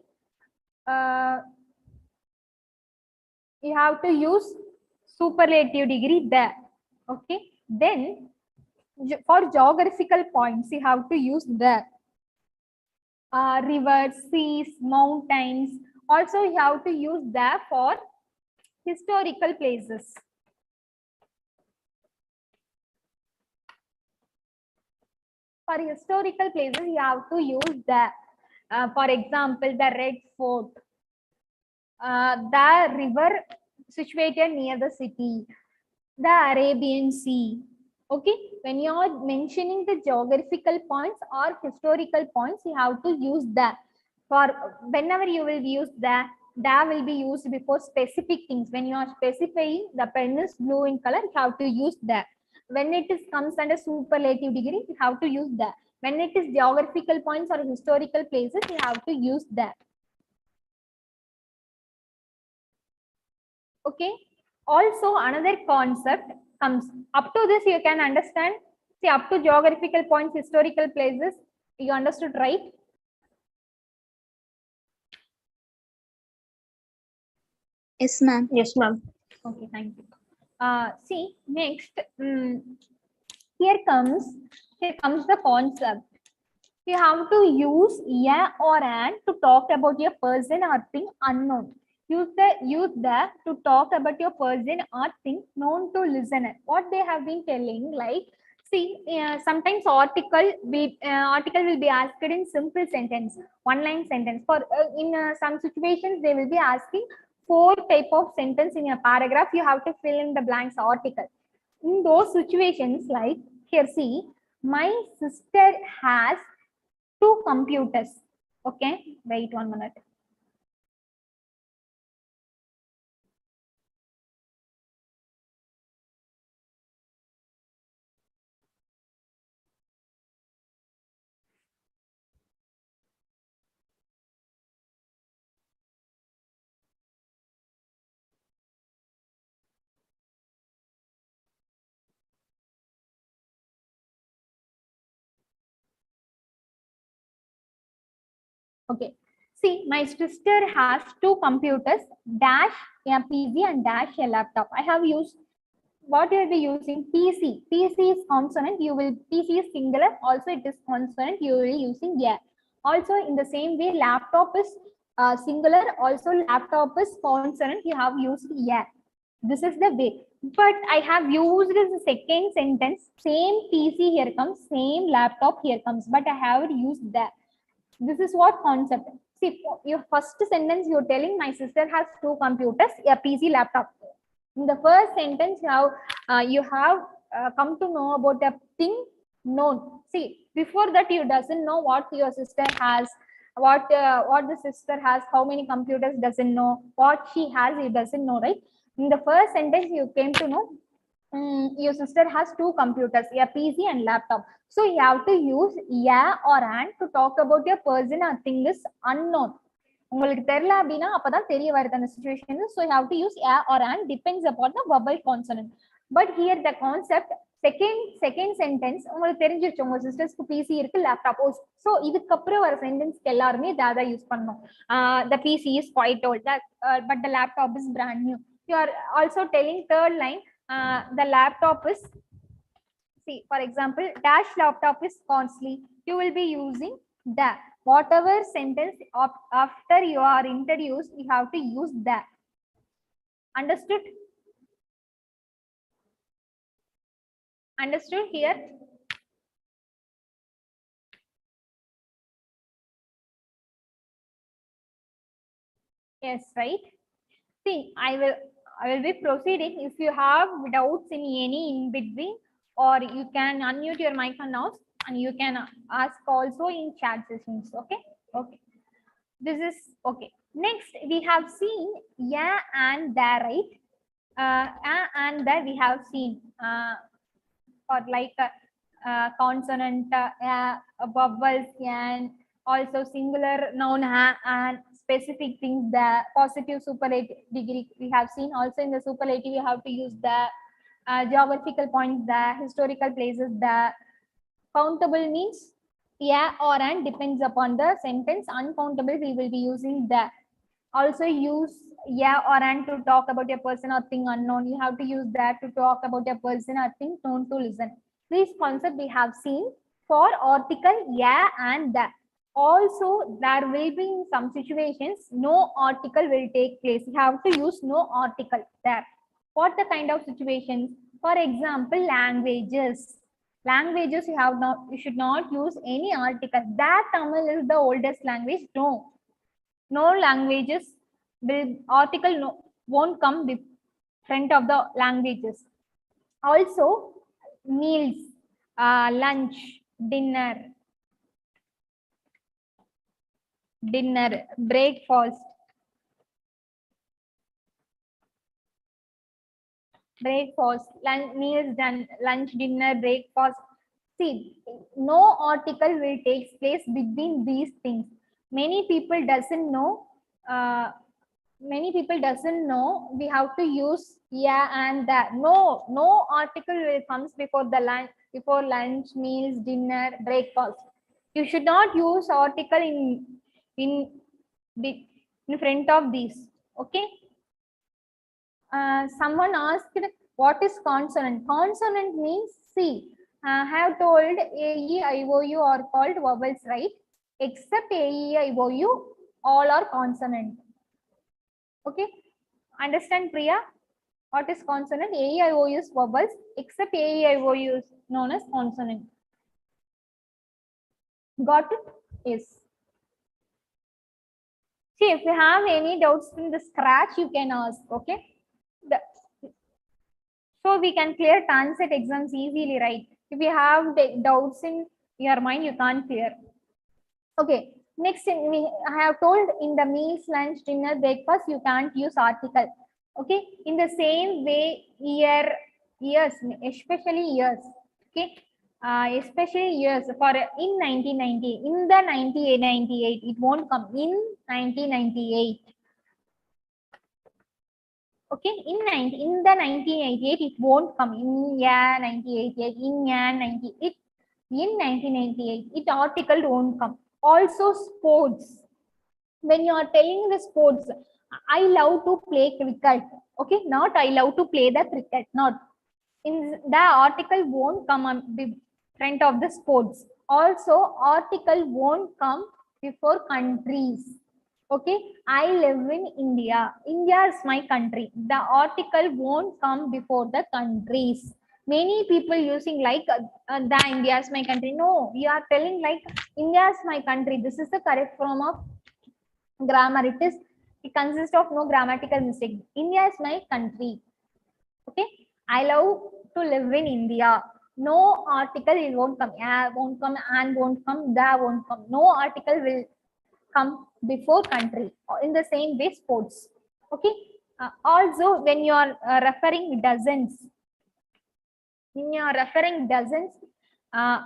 S1: You have to use superlative degree there. Okay. Then for geographical points, you have to use the rivers, seas, mountains. Also, you have to use that for historical places. For historical places, you have to use the, for example, the Red Fort, the river situated near the city, the Arabian Sea. Okay, when you are mentioning the geographical points or historical points, you have to use that. For whenever you will use that will be used before specific things. When you are specifying the pen is blue in color, you have to use that. When it is comes under superlative degree, you have to use that. When it is geographical points or historical places, you have to use that. Okay. Also, another concept comes up to this. You can understand. See, up to geographical points, historical places, you understood, right?
S4: Yes, ma'am.
S2: Yes, ma'am.
S1: Okay, thank you. See, next, here comes the concept. You have to use a or an to talk about a person or thing unknown. Use the to talk about your person or thing known to listener. What they have been telling, like, see, sometimes article will be asked in simple sentence, one line sentence. For in some situations, they will be asking four type of sentence in a paragraph. You have to fill in the blanks article. In those situations, like here, see, my sister has two computers. Okay, wait 1 minute. Okay, see, my sister has two computers, dash a PC and dash a laptop. I have used, what you will be using, PC. PC is consonant, you will, PC is singular, also it is consonant, you will be using yeah. Also in the same way, laptop is singular, also laptop is consonant, you have used yeah. This is the way. But I have used the second sentence, same PC here comes, same laptop here comes, but I haven't used that. This is what concept. See, your first sentence, you're telling my sister has two computers, a PC, laptop. In the first sentence, you have come to know about a thing known. See, before that, you doesn't know what your sister has, what the sister has, how many computers doesn't know, what she has, you doesn't know, right? In the first sentence, you came to know your sister has two computers, a PC and laptop. So you have to use yeah or an to talk about your person or thing is unknown. உங்களுக்கு தெரியல அப்படின்னா அப்பதான் தெரிய வருது அந்த situation. So you have to use a or an depends upon the verbal consonant. But here the concept, second sentence உங்களுக்கு தெரிஞ்சிருச்சு, உங்க சிஸ்டர்ஸ்க்கு பிசி இருக்கு, லேப்டாப். ஸோ இதுக்கப்புறம் வர சென்டென்ஸ்க்கு எல்லாருமே இதை யூஸ் பண்ணணும். The PC is quite old, but the laptop is brand new. You are also telling third line, the laptop is, see, for example, dash laptop is costly, you will be using the. Whatever sentence after you are introduced, you have to use that. Understood? Understood here? Yes, right. See, I will be proceeding. If you have doubts in any in between, or you can unmute your mic and now, and you can ask also in chat sessions. Okay. Okay. This is okay. Next, we have seen yeah and the, right? And that we have seen for like consonant, vowels, and also singular noun and specific things. The positive superlative degree we have seen. Also in the superlative, you have to use the geographical points, the historical places. The countable means yeah or and depends upon the sentence. Uncountable, we will be using the. Also use yeah or and to talk about a person or thing unknown. You have to use that to talk about a person or thing known to listen. This concept we have seen for article yeah and the. Also, there will be in some situations no article will take place. You have to use no article there. What the kind of situations? For example, languages. Languages, you should not use any article. That Tamil is the oldest language. No languages will article won't come with front of the languages. Also, meals, lunch, dinner, breakfast, meals, done, lunch, dinner, breakfast. See, no article will take place between these things. Many people doesn't know. We have to use yeah and that. No article will comes before the lunch, meals, dinner, breakfast. You should not use article in front of these. Okay. Someone asked, what is consonant? Consonant means C. I have told A, E, I, O, U are called vowels, right? Except A, E, I, O, U, all are consonant. Okay. Understand, Priya? What is consonant? A, E, I, O, U is vowels, except A, E, I, O, U is known as consonant. Got it? Yes. See, if you have any doubts in the scratch, you can ask. Okay. So we can clear Tancet exams easily, right? If you have doubts in your mind, you can't clear. Okay. Next, I have told in the meals, lunch, dinner, breakfast, you can't use article. Okay. In the same way, years, especially years. Okay. Especially years for in 1990, in the 1998, it won't come in 1998. Okay, in the 1988, it won't come in 1988, in 98, in 1998, it article won't come. Also sports. When you are telling the sports, I love to play cricket. Okay, not I love to play the cricket. Not in the article won't come on the front of the sports. Also, article won't come before countries. Okay, I live in India. India is my country. The article won't come before the countries. Many people using like the India is my country. No, you are telling like India is my country. This is the correct form of grammar. It consists of no grammatical mistake. India is my country. Okay, I love to live in India. No article it won't come. Won't come, and won't come, the won't come. No article will come before country. In the same way, sports. Okay. Also, when you are referring dozens,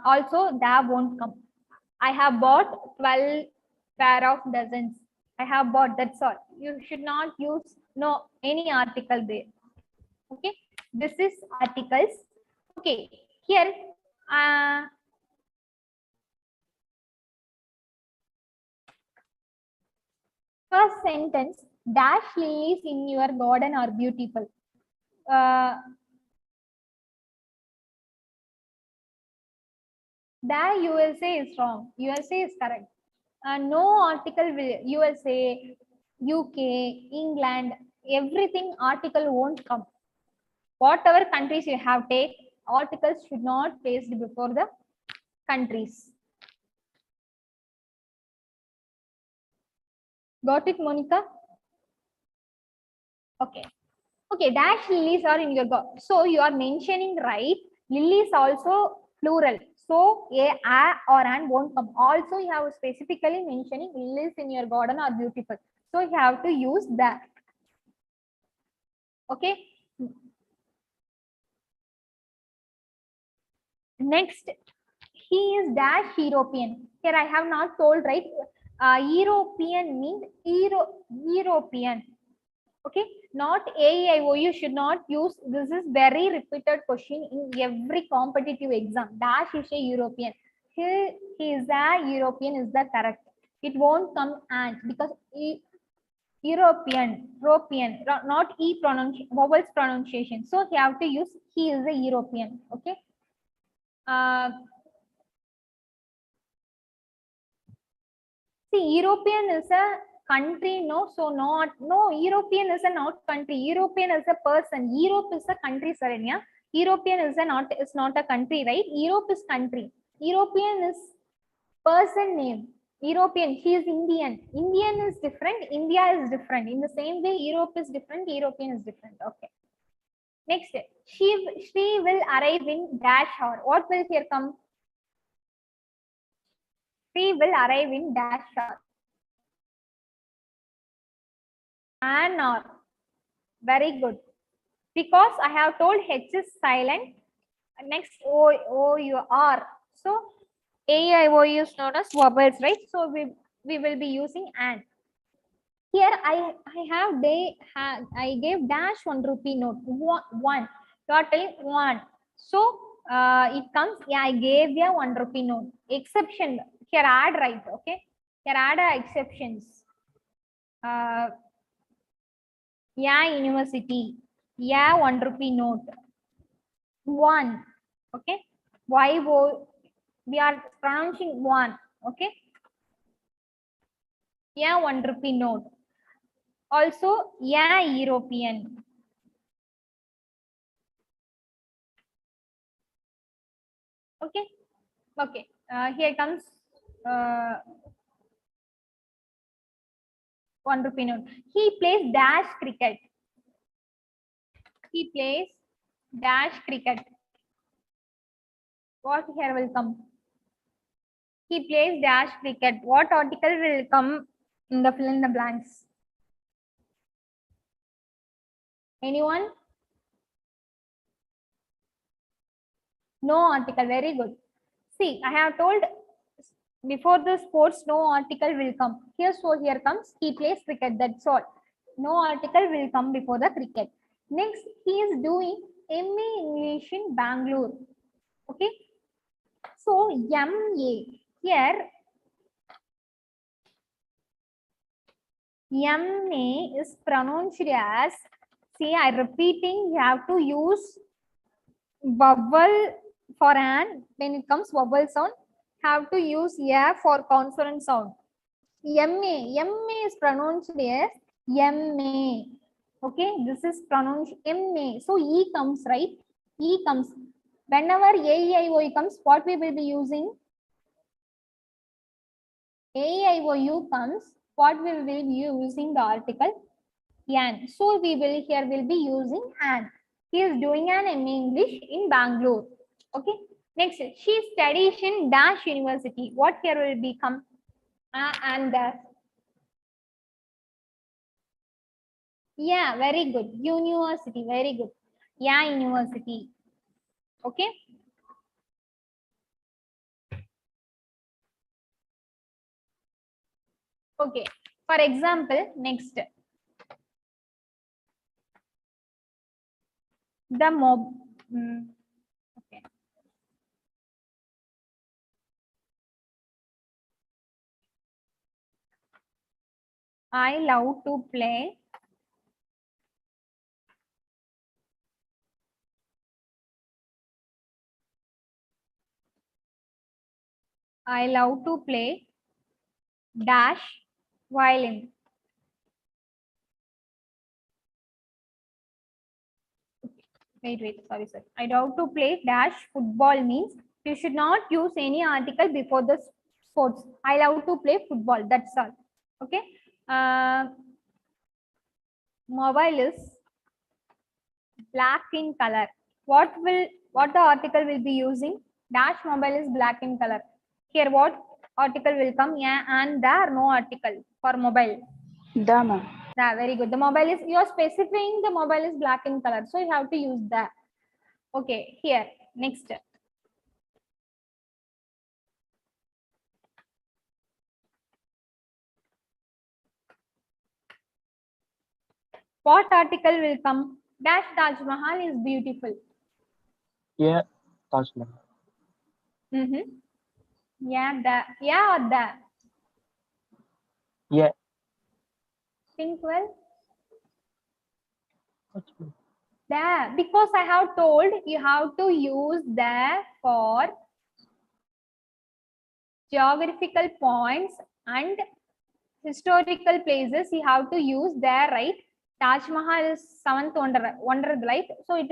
S1: also that won't come. I have bought 12 pair of dozens. I have bought, that's all. You should not use no any article there. Okay, this is articles. Okay, here first sentence, dash lilies in your garden are beautiful. The USA is wrong. USA is correct. No article will USA, UK, England, everything article won't come. Whatever countries you have take, articles should not placed before the countries. Got it, Monica? Okay. Okay, dash lilies are in your garden. So you are mentioning right. Lilies also plural. So a or an won't come. Also, you have specifically mentioning lilies in your garden are beautiful. So you have to use that. Okay. Next, he is dash European. Here I have not told right. European means European. Okay, not AEIO. You should not use. This is very repeated question in every competitive exam. Dash is a European. He is a European is the correct. It won't come and because European, not E vowels pronunciation. So you have to use he is a European. Okay. See, European is a country, no, so not, no, European is a not country. European is a person. Europe is a country, Saranya. European is not a country, right? Europe is country. European is person name. European, he is Indian. Indian is different. India is different. In the same way, Europe is different. European is different. Okay. Next, she will arrive in dash hour. What will here come? She will arrive in dash hour. An hour. Very good. Because I have told H is silent. Next O U R. So A I O U is known as vowels, right? So we will be using an. Here I gave dash 1 rupee note. One. You are telling one. So it comes. Yeah, I gave you 1 rupee note. Exception. Here add right. Okay. Here add exceptions. Yeah, university. Yeah, 1 rupee note. One. Okay. Why we are pronouncing one. Okay. Yeah, 1 rupee note. Also, yeah, European. Okay. Okay. Here comes uh, 1 rupee note. He plays dash cricket. He plays dash cricket. What here will come? He plays dash cricket. What article will come in the fill in the blanks? Anyone? No article. Very good. See, I have told before the sports, no article will come. Here, so here comes he plays cricket. That's all. No article will come before the cricket. Next, he is doing MA English in Bangalore. Okay. So MA here, MA is pronounced as. See, I repeating. You have to use vowel for an. When it comes vowel sound, have to use a for consonant sound. MA is pronounced as MA. Okay, this is pronounced MA. So E comes, right? E comes. Whenever AEIOU comes, what we will be using? AEIOU comes, what we will be using the article an. So we will here will be using an. He is doing an MA English in Bangalore. Okay. Next, she studies in Dash University. What here will become? And yeah, very good. University, very good. Yeah, university. Okay. Okay. For example, next. The mob. Okay. I love to play. I love to play dash violin. Wait, sorry, sir. I love to play dash football means you should not use any article before the sports. I love to play football. That's all. Okay. Mobile is black in color. What the article will be using? Dash mobile is black in color. Here what article will come? Yeah, and there no article for mobile.
S2: The, ma'am.
S1: Yeah, very good. The mobile is, you are specifying the mobile is black in color. So you have to use that. Okay, here, next. What article will come? Dash Taj Mahal is beautiful.
S3: Yeah, Taj Mahal.
S1: Yeah, that. Yeah, or that.
S3: Yeah.
S1: Think well.
S3: Taj Mahal.
S1: There, because I have told you have to use there for geographical points and historical places. You have to use there, right? Taj Mahal is seventh wonder, right? So it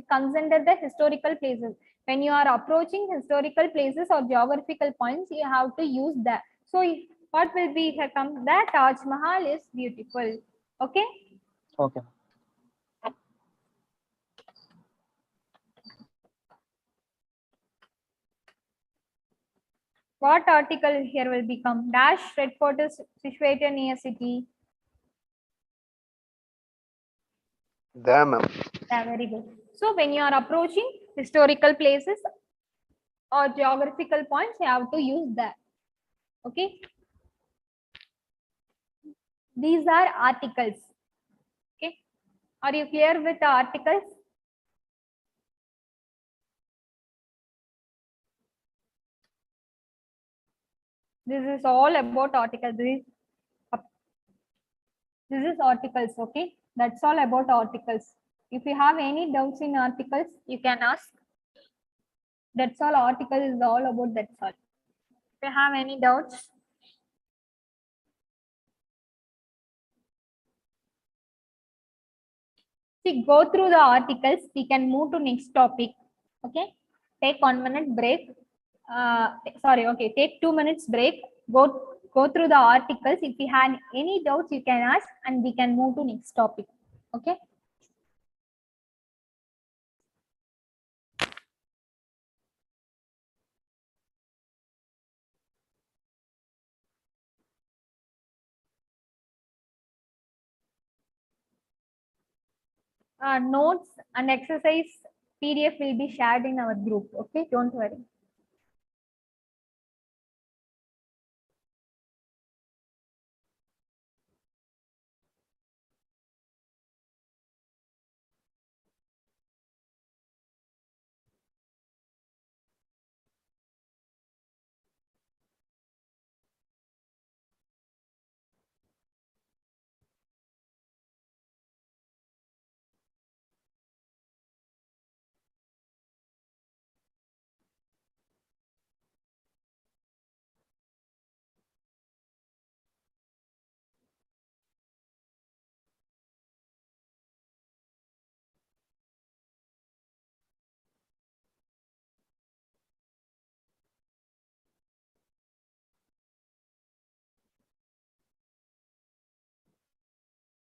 S1: comes under the historical places. When you are approaching historical places or geographical points, you have to use that. So what will be here come? That Taj Mahal is beautiful. Okay.
S3: Okay.
S1: What article here will become? Dash Red Fort is situated near city.
S4: The, ma'am.
S1: Yeah, very good. So when you are approaching historical places or geographical points, you have to use that. Okay. These are articles. Okay. Are you clear with the articles? This is all about articles. This is articles. Okay. That's all about articles. If you have any doubts in articles, you can ask. That's all. Article is all about that's all. If you have any doubts, see, go through the articles. We can move to next topic. Okay. Take 1 minute break. Sorry. Okay. Take 2 minutes break. Go through the articles. If you have any doubts, you can ask, and we can move to next topic. Okay. Notes and exercise PDF will be shared in our group. Okay. Don't worry.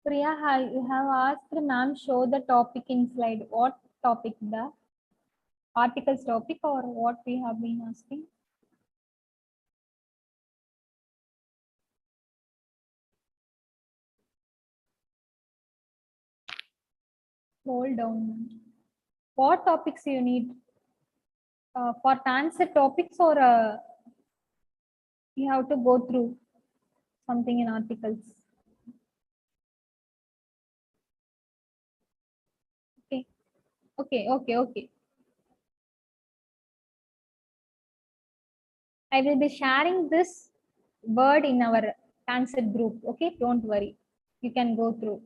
S1: Priya, you have asked ma'am show the topic in slide. What topic? The articles topic or what we have been asking? Scroll down. Ma'am. What topics you need? For Tancet topics or you have to go through something in articles? Okay. Okay. I will be sharing this word in our Tancet group. Okay. Don't worry. You can go through.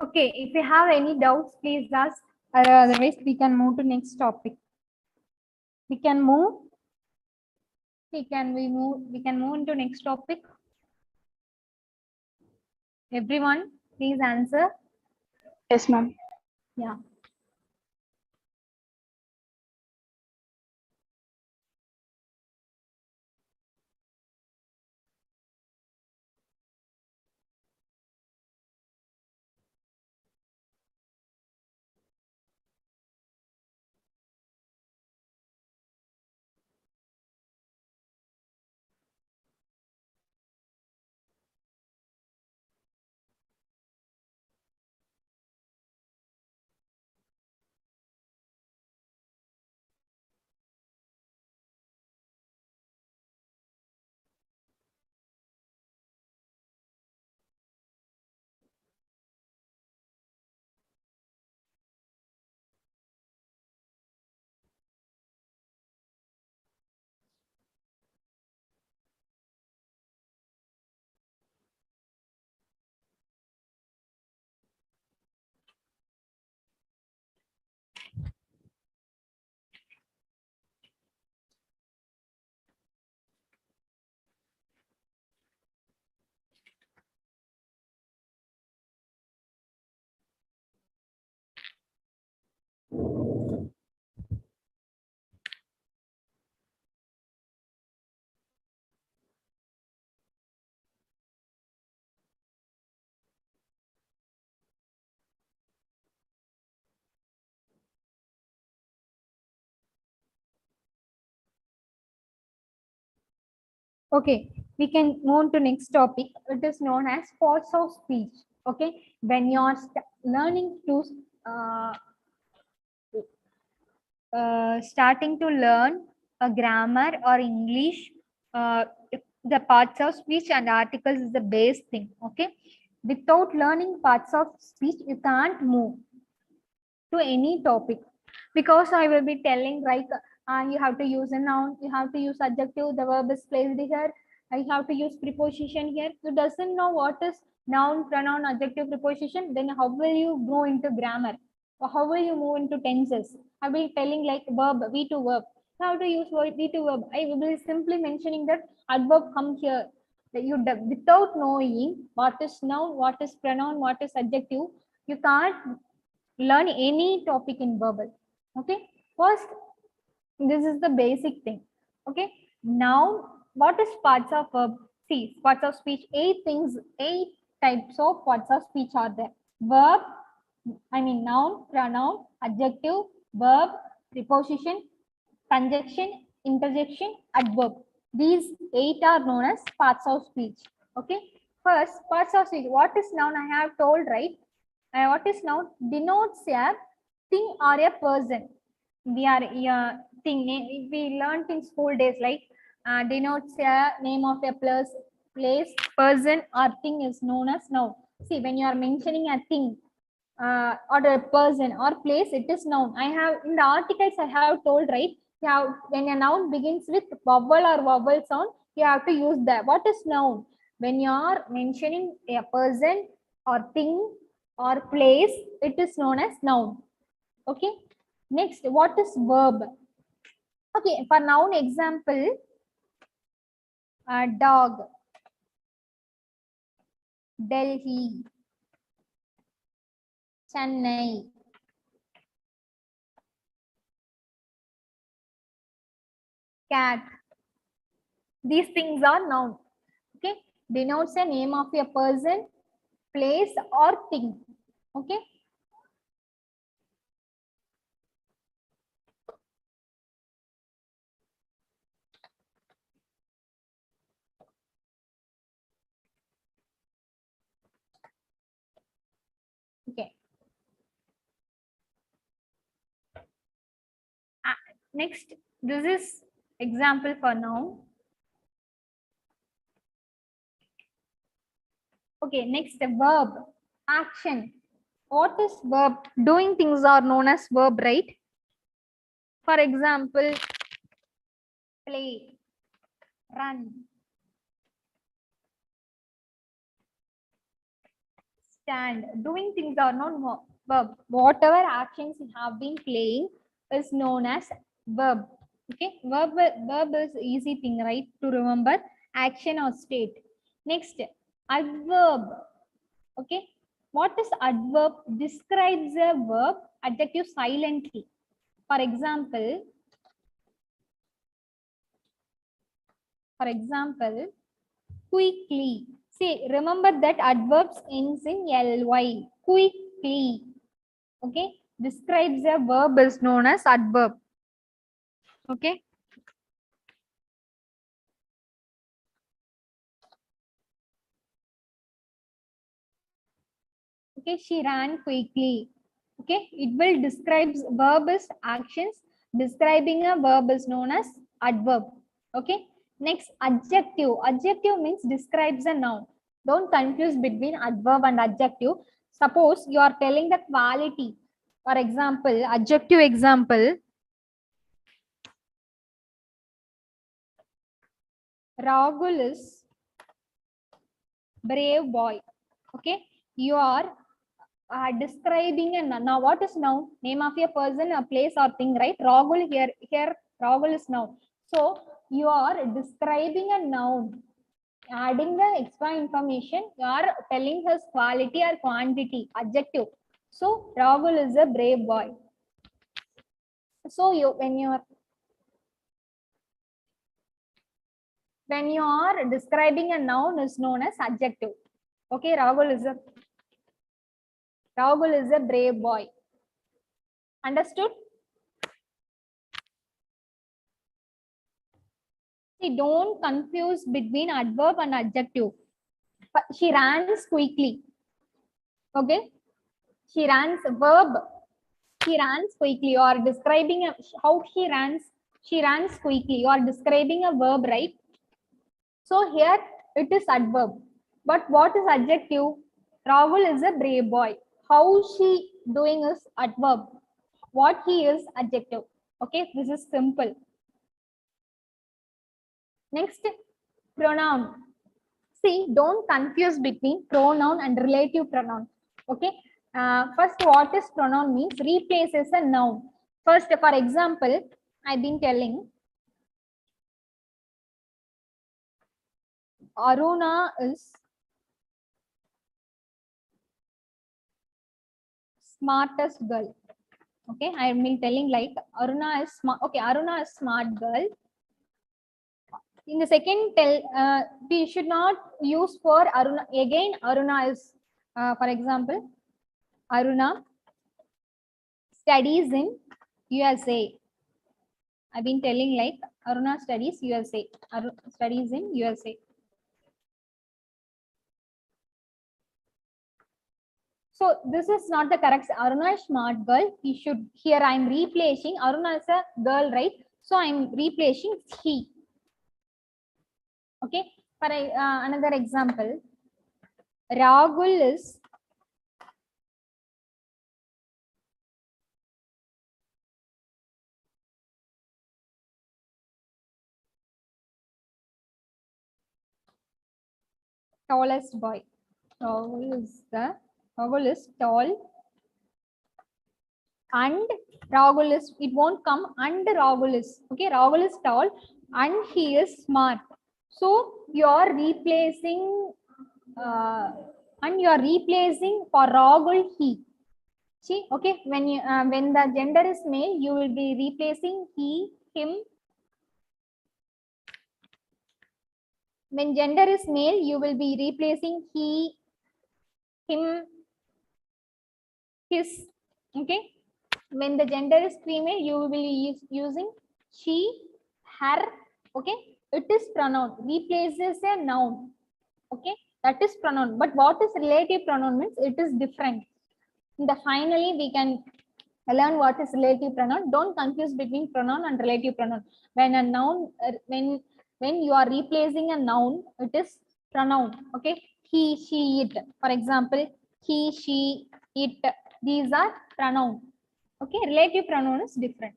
S1: Okay, if you have any doubts, please ask. Otherwise, we can move to next topic. We can move. We can move into next topic. Everyone, please answer.
S2: Yes, ma'am.
S1: Yeah. Okay, we can move to next topic. It is known as parts of speech. Okay, when you are learning to uh, starting to learn a grammar or English, uh, the parts of speech and articles is the base thing. Okay, without learning parts of speech, you can't move to any topic, because I will be telling like you have to use a noun, you have to use adjective, the verb is placed here, I have to use preposition here. You doesn't know what is noun, pronoun, adjective, preposition, then how will you go into grammar? Or how will you move into tenses? I will be telling like verb, V to verb. How to use V to verb? I will be simply mentioning that adverb come here. That you without knowing what is noun, what is pronoun, what is adjective, you can't learn any topic in verbal. Okay, first this is the basic thing. Okay, now what is parts of verb? See, parts of speech, 8 things, 8 types of parts of speech are there. Verb, I mean noun, pronoun, adjective, verb, preposition, conjunction, interjection, adverb. These 8 are known as parts of speech. Okay, first parts of speech, what is noun? I have told, right? What is noun? Denotes a thing or a person. We are thing. We learned in school days, like denotes a name of a place, person, or thing is known as noun. See, when you are mentioning a thing or a person or place, it is noun. I have in the articles I have told, right? You have, when a noun begins with vowel or vowel sound, you have to use that. What is noun? When you are mentioning a person or thing or place, it is known as noun. Okay, next, what is verb? Okay, for noun example, dog, Delhi, Chennai, cat. These things are noun. Okay, denotes a name of a person, place, or thing. Okay, okay. Next, this is example for noun. Okay, next, verb, action. What is verb? Doing things are known as verb, right? For example, play, run, stand. Doing things are not verb. Whatever actions you have been playing is known as verb. Okay, verb is easy thing, right, to remember. Action or state. Next, adverb. Okay, what is adverb? Describes a verb, adjective silently. For example, quickly. See, remember that adverbs ends in ly. Quickly. Okay, describes a verb is known as adverb. Okay, okay, she ran quickly. Okay, it will describes verb is actions. Describing a verb is known as adverb. Okay, next, adjective. Adjective means describes a noun. Don't confuse between adverb and adjective. Suppose you are telling the quality. For example, adjective example, Rahul is brave boy. Okay, you are describing a noun. Now what is noun? Name of a person, a place or thing, right? Rahul, here Rahul is noun. So you are describing a noun, adding the extra information. You are telling his quality or quantity, adjective. So Rahul is a brave boy. So when you are describing a noun is known as adjective. Okay, Rahul is a brave boy. Understood? See, don't confuse between adverb and adjective. She runs quickly. Okay. She runs verb. She runs quickly. You are describing how she runs. She runs quickly. You are describing a verb, right? So here it is adverb. But what is adjective? Rahul is a brave boy. How she doing is adverb. What he is adjective. Okay, this is simple. Next, pronoun. See, don't confuse between pronoun and relative pronoun. Okay. First, what is pronoun means? Replaces a noun. First, for example, I've been telling Aruna is smartest girl. Okay, I've been telling like Aruna is smart. Okay, Aruna is smart girl. In the second we should not use for Aruna. Again, Aruna is, for example, Aruna studies in USA. I've been telling like Aruna studies USA. Studies in USA. So this is not the correct. Aruna is smart girl. He should, here I'm replacing. Aruna is a girl, right? So I'm replacing he. Okay. For another example, Rahul is tallest boy. Rahul is tall, and Rahul is, it won't come, and Rahul is, okay, Rahul is tall and he is smart. So you are replacing and you are replacing for Rahul he. See, okay, when you when the gender is male, you will be replacing he, him. When gender is male, you will be replacing he, him, his. Okay. When the gender is female, you will be using she, her. Okay. It is pronoun. Replaces a noun. Okay. That is pronoun. But what is relative pronoun means? It is different. Finally, we can learn what is relative pronoun. Don't confuse between pronoun and relative pronoun. When a noun, when you are replacing a noun, it is pronoun. Okay. He, she, it. For example, he, she, it. These are pronoun. Okay. Relative pronoun is different.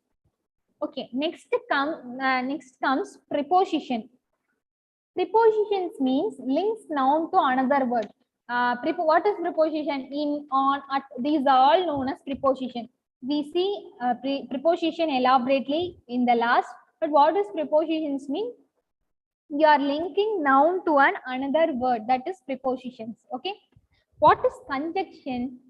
S1: Okay. Next comes preposition. Prepositions means links noun to another word. What is preposition? In, on, at, these are all known as preposition. We see preposition elaborately in the last. But what does prepositions mean? You are linking noun to another word. That is prepositions. Okay. What is conjunction?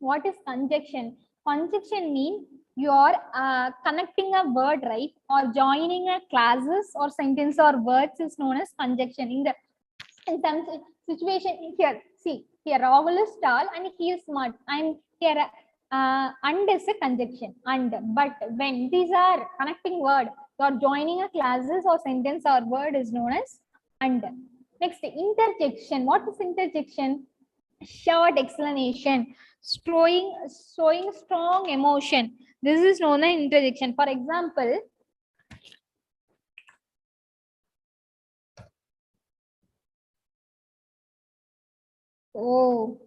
S1: What is conjunction? Conjunction means you are connecting a word, right? Or joining a clauses or sentence or words is known as conjunction. In some situation here, see here Rahul is tall and he is smart. I'm here and is a conjunction. And but when these are connecting word, you are joining a clauses or sentence or word is known as and. Next, interjection. What is interjection? Short explanation, showing strong emotion. This is known as interjection. For example, oh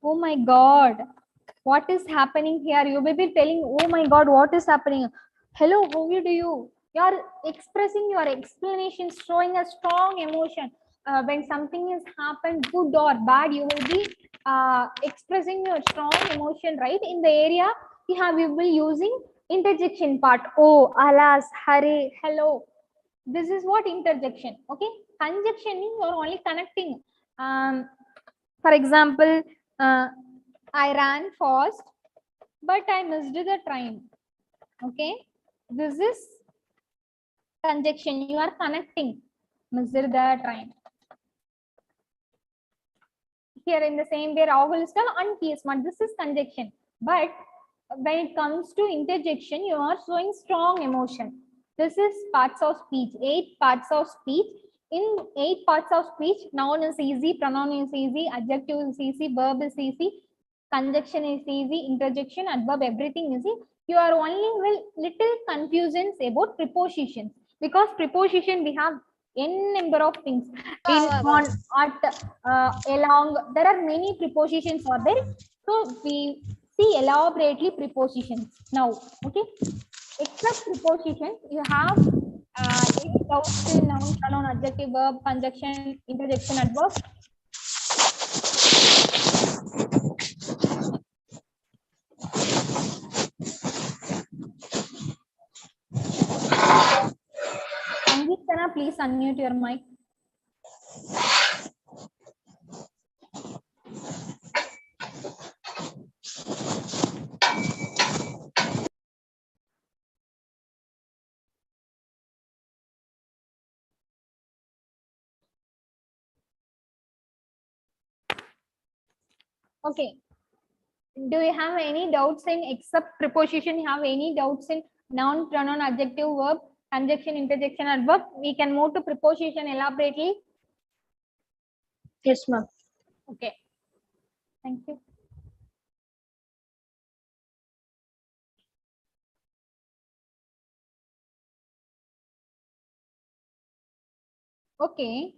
S1: my god, what is happening here? You may be telling, oh my god, what is happening? Hello, how do you? You are expressing your explanation, showing a strong emotion. When something has happened, good or bad, you will be expressing your strong emotion, right? In the area, you will be using interjection part. Oh, alas, hurry, hello. This is what interjection. Okay, conjunction means you are only connecting. For example, I ran fast, but I missed the train. Okay, this is conjunction. You are connecting. missed the train. Here in the same way, Rahul is tell and he is smart. This is conjunction. But when it comes to interjection, you are showing strong emotion. This is parts of speech, 8 parts of speech. In 8 parts of speech, noun is easy, pronoun is easy, adjective is easy, verb is easy, conjunction is easy, interjection, adverb, everything is easy. You are only little confusions about prepositions, because preposition we have n number of things in on at along. There are many prepositions are there, so we see elaborately prepositions now. Okay, except prepositions you have 8 doubts in noun, pronoun, adjective, verb, conjunction, interjection, adverb. Sangeetana, please unmute your mic. Okay. Do you have any doubts in except preposition? You have any doubts in noun, pronoun, adjective, verb, conjunction, interjection, adverb? We can move to preposition elaborately.
S2: Yes, ma'am.
S1: Okay. Thank you. Okay.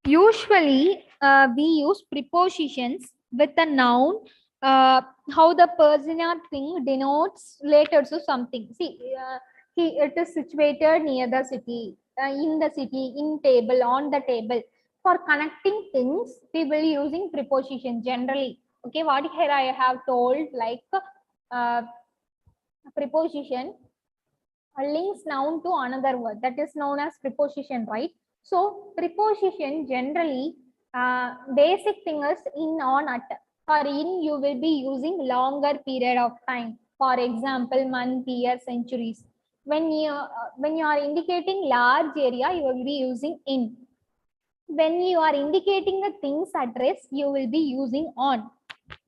S1: Usually, we use prepositions with a noun. How the person or thing denotes related to something. See, it is situated near the city, in the city, in table, on the table. For connecting things, we will using preposition generally. Okay, what here I have told like preposition links noun to another word, that is known as preposition, right? So preposition generally basic thing is in, on, at. For in you will be using longer period of time, for example month, year, centuries. When you are indicating large area, you will be using in. When you are indicating a thing's address, you will be using on.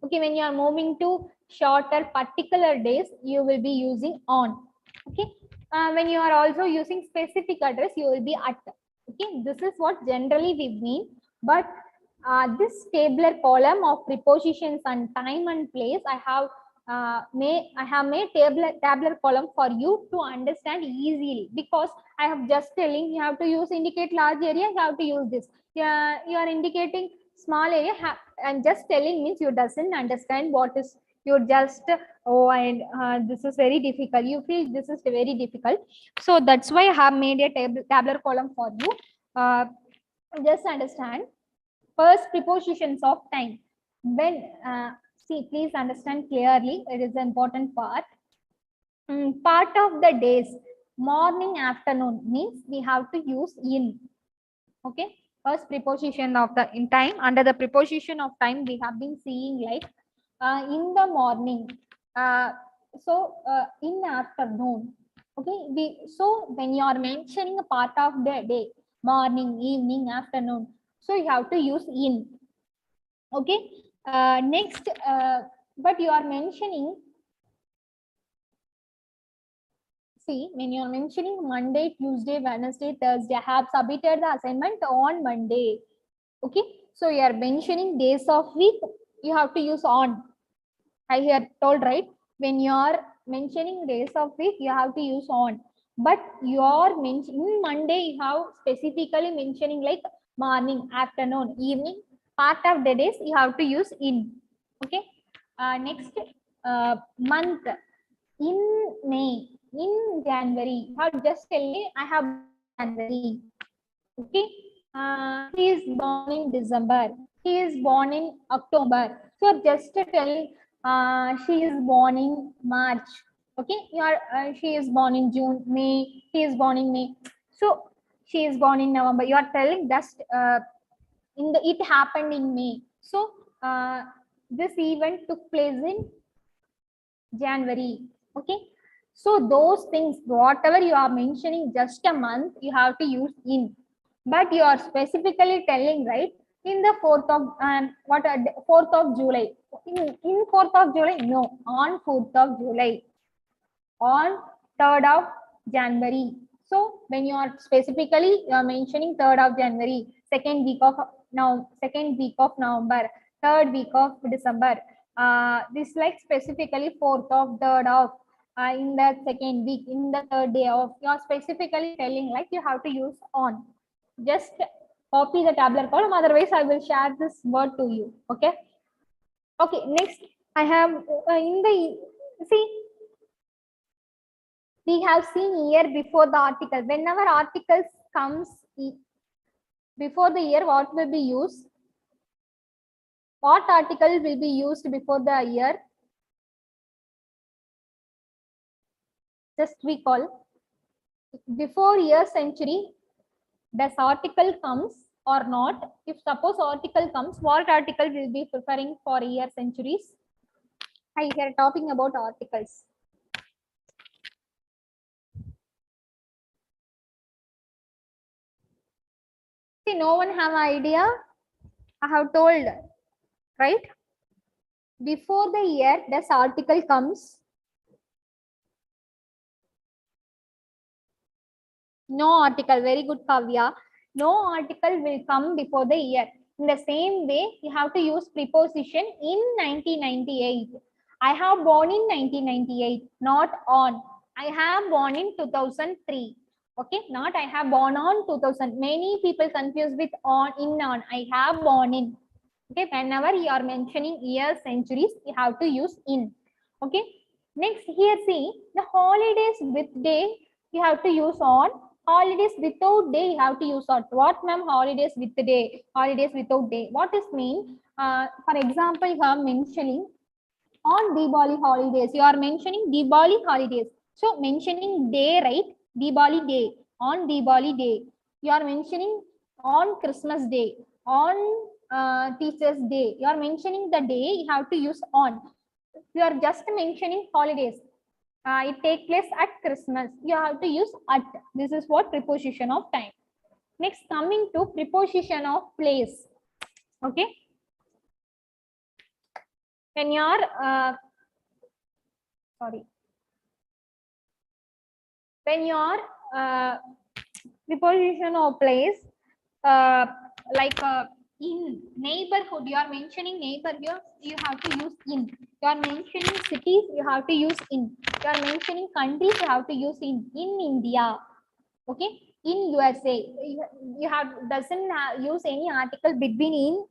S1: Okay, when you are moving to shorter particular days, you will be using on. Okay, when you are also using specific address, you will be at. Okay, this is what generally we mean. But this tabular column of prepositions and time and place, I have made tabular column for you to understand easily, because I have just telling you have to use indicate large area, you have to use this. You are indicating small area, and just telling means you doesn't understand what is, you just oh, and this is very difficult, you feel this is very difficult. So that's why I have made a tabular column for you. Just understand first prepositions of time. When see, please understand clearly, it is an important part. Part of the days, morning, afternoon means we have to use in. Okay, first preposition of the in time, under the preposition of time we have been seeing like in the morning, in afternoon. Okay, so when you are mentioning a part of the day, morning, evening, afternoon, so you have to use in. Okay, next, but you are mentioning, see, when you are mentioning Monday, Tuesday, Wednesday, Thursday, I have submitted the assignment on Monday. Okay, so you are mentioning days of week, you have to use on. I hear told, right? When you are mentioning days of week, you have to use on. But you are mentioning Monday, you have specifically mentioning like morning, afternoon, evening. Part of the days you have to use in. Okay. Next, month, in May, in January. I have just tell me I have January. Okay. He is born in December. He is born in October. So just to tell, she is born in March. Okay, she is born in June, May. He is born in May. So she is born in November. You are telling just it happened in May. So this event took place in January. Okay, So those things, whatever you are mentioning just a month, you have to use in. But you are specifically telling, right? In the 4th of 4th of July. In 4th of July, no, on 4th of July. On 3rd of January. So when you are specifically you are mentioning 3rd of January, second week of November, third week of December. This like specifically 4th of 3rd of in the second week, in the third day of, you are specifically telling like you have to use on. Just copy the tabular column, otherwise I will share this word to you. Okay. Okay, next I have in the see, we have seen year before the article. Whenever articles comes before the year, what will be used? What article will be used before the year? Just recall. Before year century, does article comes or not? If suppose article comes, what article will be preferring for year centuries? I here talking about articles. See, no one have idea. I have told, right? Before the year, this article comes. No article. Very good, Kavya. No article will come before the year. In the same way, you have to use preposition in 1998. I have born in 1998, not on. I have born in 2003. Okay, not I have born on 2000. Many people confuse with on, in, on. I have born in. Okay, whenever you are mentioning years, centuries, you have to use in. Okay, next here see the holidays with day, you have to use on. Holidays without day, you have to use on. What, ma'am? Holidays with the day, holidays without day. What is mean? For example, you are mentioning on Diwali holidays. You are mentioning Diwali holidays. So mentioning day, right? Diwali day, on Diwali day. You are mentioning on Christmas day, on Teachers Day. You are mentioning the day, you have to use on. You are just mentioning holidays. It takes place at Christmas. You have to use at. This is what preposition of time. Next, coming to preposition of place. Okay. When you are when you are preposition of place, like in neighborhood, you are mentioning neighbor here, you have to use in. You are mentioning cities, you have to use in. You are mentioning countries, you have to use in. In India, okay, in USA, you have doesn't use any article between in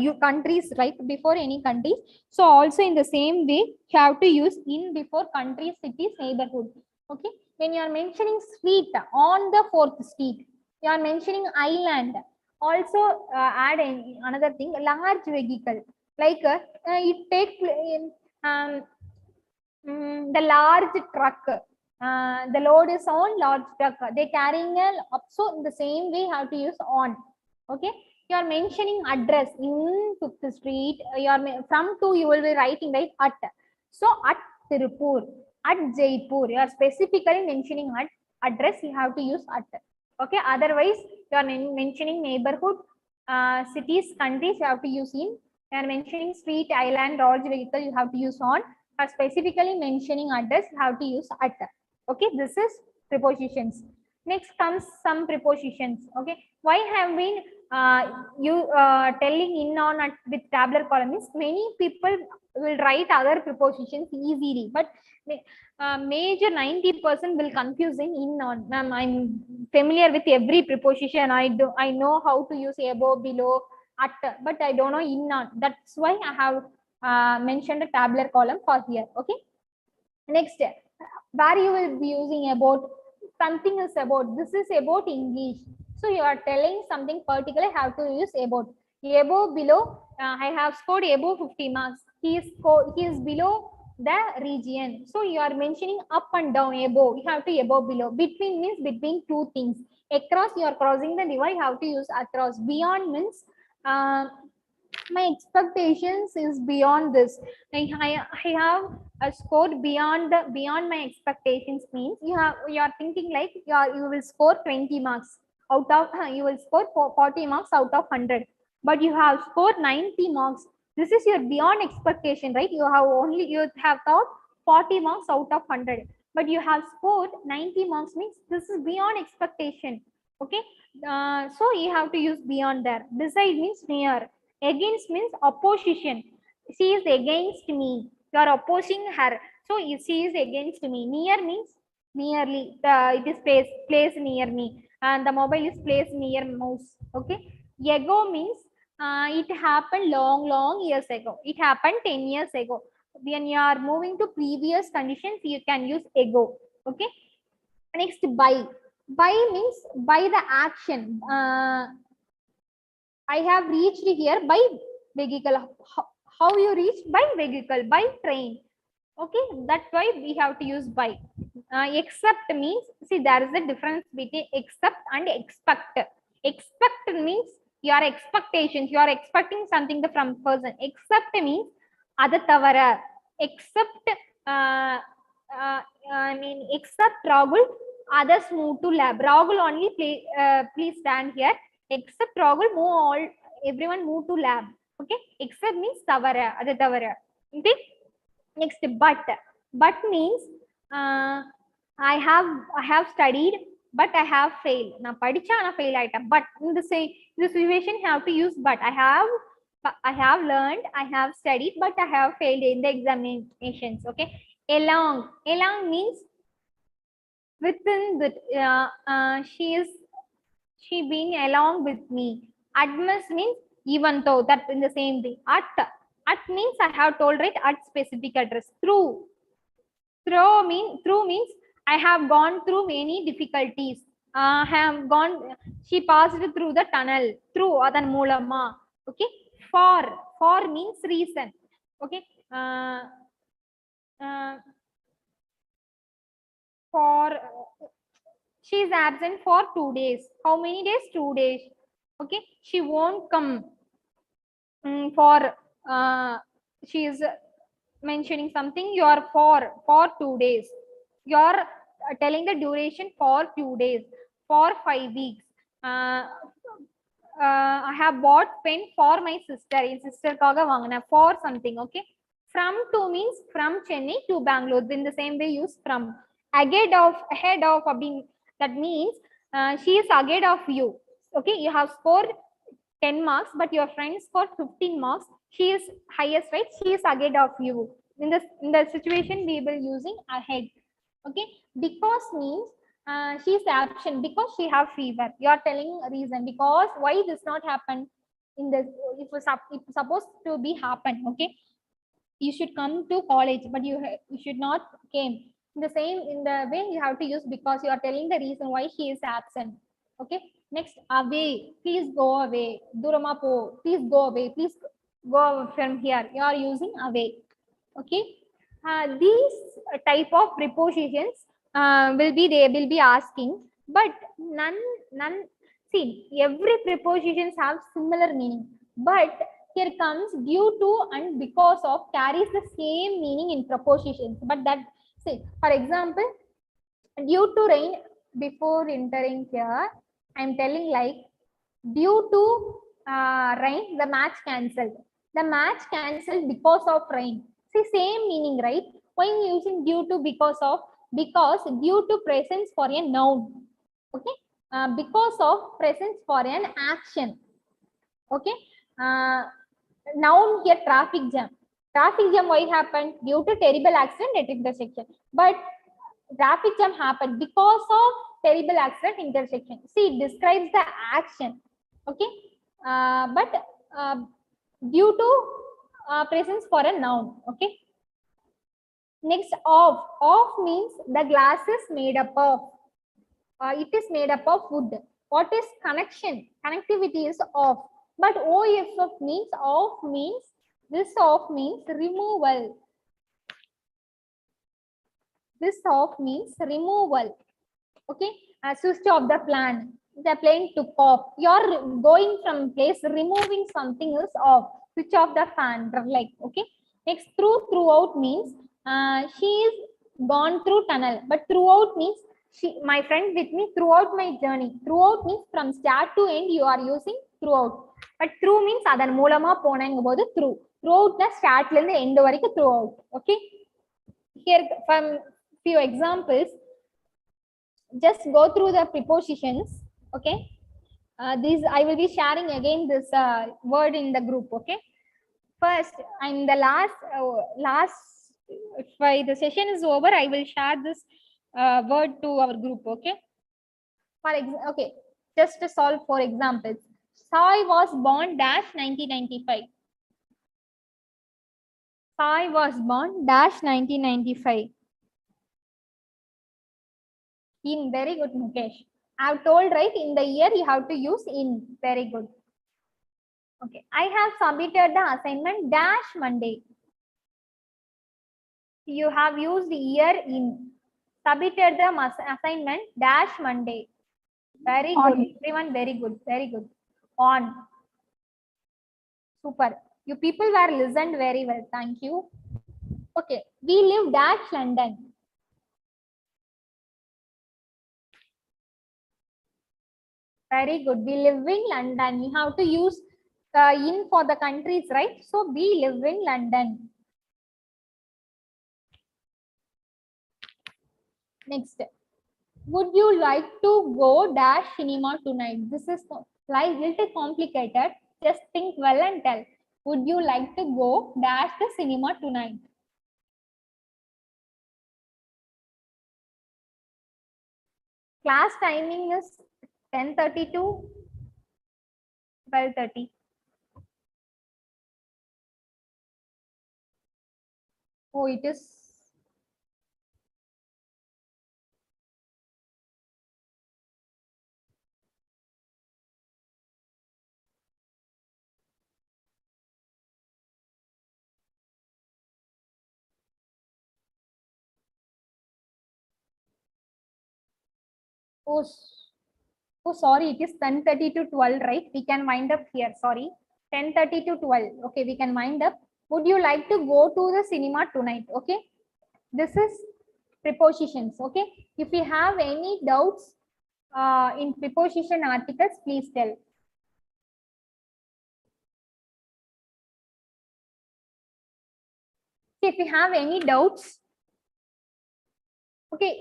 S1: you countries, right, before any countries. So also in the same way, you have to use in before countries, cities, neighborhood. Okay, when you are mentioning street, on the 4th street, you are mentioning island. Also add another thing, large vehicle, like it take the large truck. The load is on large truck. They carrying a up. So in the same way, how to use on. Okay, you are mentioning address in 5th Street. You are from to, you will be writing right at. So at Tirupur, at Jaipur, you are specifically mentioning at address. You have to use at. Okay, otherwise you are mentioning neighborhood, cities, countries. You have to use in. You are mentioning street, island, large vehicle. You have to use on. Are specifically mentioning address, have to use at. Okay, this is prepositions. Next comes some prepositions. Okay, why have been you telling in on at with tabular column is many people will write other prepositions easily, but major 90% will confuse in on. Ma'am, I'm familiar with every preposition. I know how to use above, below, at, but I don't know in on. That's why I have mentioned a tabular column for here. Okay, next, where you will be using about, something is about, this is about English, so you are telling something particular, have to use about. Above, below, I have scored above 50 marks. He is below the region, so you are mentioning up and down. Above, you have to above, below. Between means between two things. Across, you are crossing the river, you have to use across. Beyond means My expectations is beyond this. I have scored beyond my expectations means you are thinking like you will score 20 marks out of you will score 40 marks out of 100, but you have scored 90 marks. This is your beyond expectation, right? You have thought 40 marks out of 100, but you have scored 90 marks means this is beyond expectation. Okay, so you have to use beyond there. Beside means near. Against means opposition. She is against me. You are opposing her. So she is against me. Near means nearly. It is placed near me. And the mobile is placed near mouse. Okay. Ago means it happened long years ago. It happened 10 years ago. When you are moving to previous conditions, you can use ago. Okay. Next, by. By means by the action. I have reached here by vehicle. How you reach? By vehicle, by train. Okay, that's why we have to use by. Except means, see, there is a difference between except and expect. Expect means your expectations, you are expecting something from person. Except means other tavara. Except, I mean, except Rahul, others move to lab. Rahul only please stand here. Except Rahul, move all, everyone move to lab. Okay, except means tavara, other tavara. Okay. Next, but means I have studied but I have failed. Na padicha na fail item. But in the situation you have to use but. I have learned, I have studied, but I have failed in the examinations. Okay. Along means within the she being along with me. Admits means even though, that in the same thing. At means I have told, right, at specific address. Through means I have gone through many difficulties. She passed through the tunnel. Through adan moolama. Okay. For means reason. Okay. For she is absent for 2 days. How many days? 2 days. Okay. She won't come for she is mentioning something. You are for 2 days. You are telling the duration for 2 days, for 5 weeks. I have bought pen for my sister. In sister kaga vaangana for something. Okay. From to means from Chennai to Bangalore. In the same way, use from. Ahead of that means she is ahead of you. Okay, you have scored 10 marks, but your friend scored 15 marks. She is highest, right? She is ahead of you. In the situation, we will using ahead. Okay, because means she is absent because she have fever. You are telling a reason because why this not happen in this. It was supposed to be happen. Okay, you should come to college, but you should not came. In the way you have to use because you are telling the reason why she is absent. Okay. Next, away. Please go away. Durama po. Please go away. Please go from here. You are using away. Okay. These type of prepositions they will be asking, but none. See, every prepositions have similar meaning, but here comes due to and because of carries the same meaning in prepositions. But that, see, for example, due to rain. Before entering here, I'm telling like due to rain, the match cancelled. The match cancelled because of rain. See, same meaning, right? Why I'm using due to because of? Because due to presence for a noun. Okay. Because of presence for an action. Okay. Noun here, traffic jam. Traffic jam why happened? Due to terrible accident at intersection. But traffic jam happened because of terrible accident intersection. See, it describes the action. Okay. But due to presence for a noun. Okay. Next, of. Of means the glass is made up of. It is made up of wood. What is connection? Connectivity is of. But of means this of means removal. This of means removal. Okay. Switch off the fan. The plane took off. You're going from place, removing something is off. Switch off the fan. Like, okay. Next, throughout means she is gone through tunnel. But throughout means my friend with me throughout my journey. Throughout means from start to end you are using throughout. But through means அதன் மூலமா போனேங்கும்போது through. Throughout the start ல இருந்து end வரைக்கும் throughout. Okay. Here from few examples. Just go through the prepositions. Okay. These I will be sharing again this word in the group. Okay. First, I'm the last. If the session is over, I will share this word to our group. Okay. Okay. Just to solve 4 examples. Sai was born dash 1995. Sai was born dash 1995. In. Very good, Mukesh. I have told, right, in the year you have to use in. Very good. Okay. I have submitted the assignment dash Monday. You have used year in. Submitted the assignment dash Monday. Very good. Everyone, very good. Very good. On. Super. You people were listened very well. Thank you. Okay. We live dash London. Very good. We live in London. You have to use in for the countries, right? So we live in London. Next. Would you like to go dash cinema tonight? This is like little complicated. Just think well and tell. Would you like to go dash the cinema tonight? Class timing is 10:30 to 12:30. Oh, it is. Oh, sorry, it is 10:30 to 12, right? We can wind up here. Sorry, 10:30 to 12. Okay, we can wind up. Would you like to go to the cinema tonight? Okay, this is prepositions. Okay, if you have any doubts in preposition articles, please tell. If you have any doubts, okay,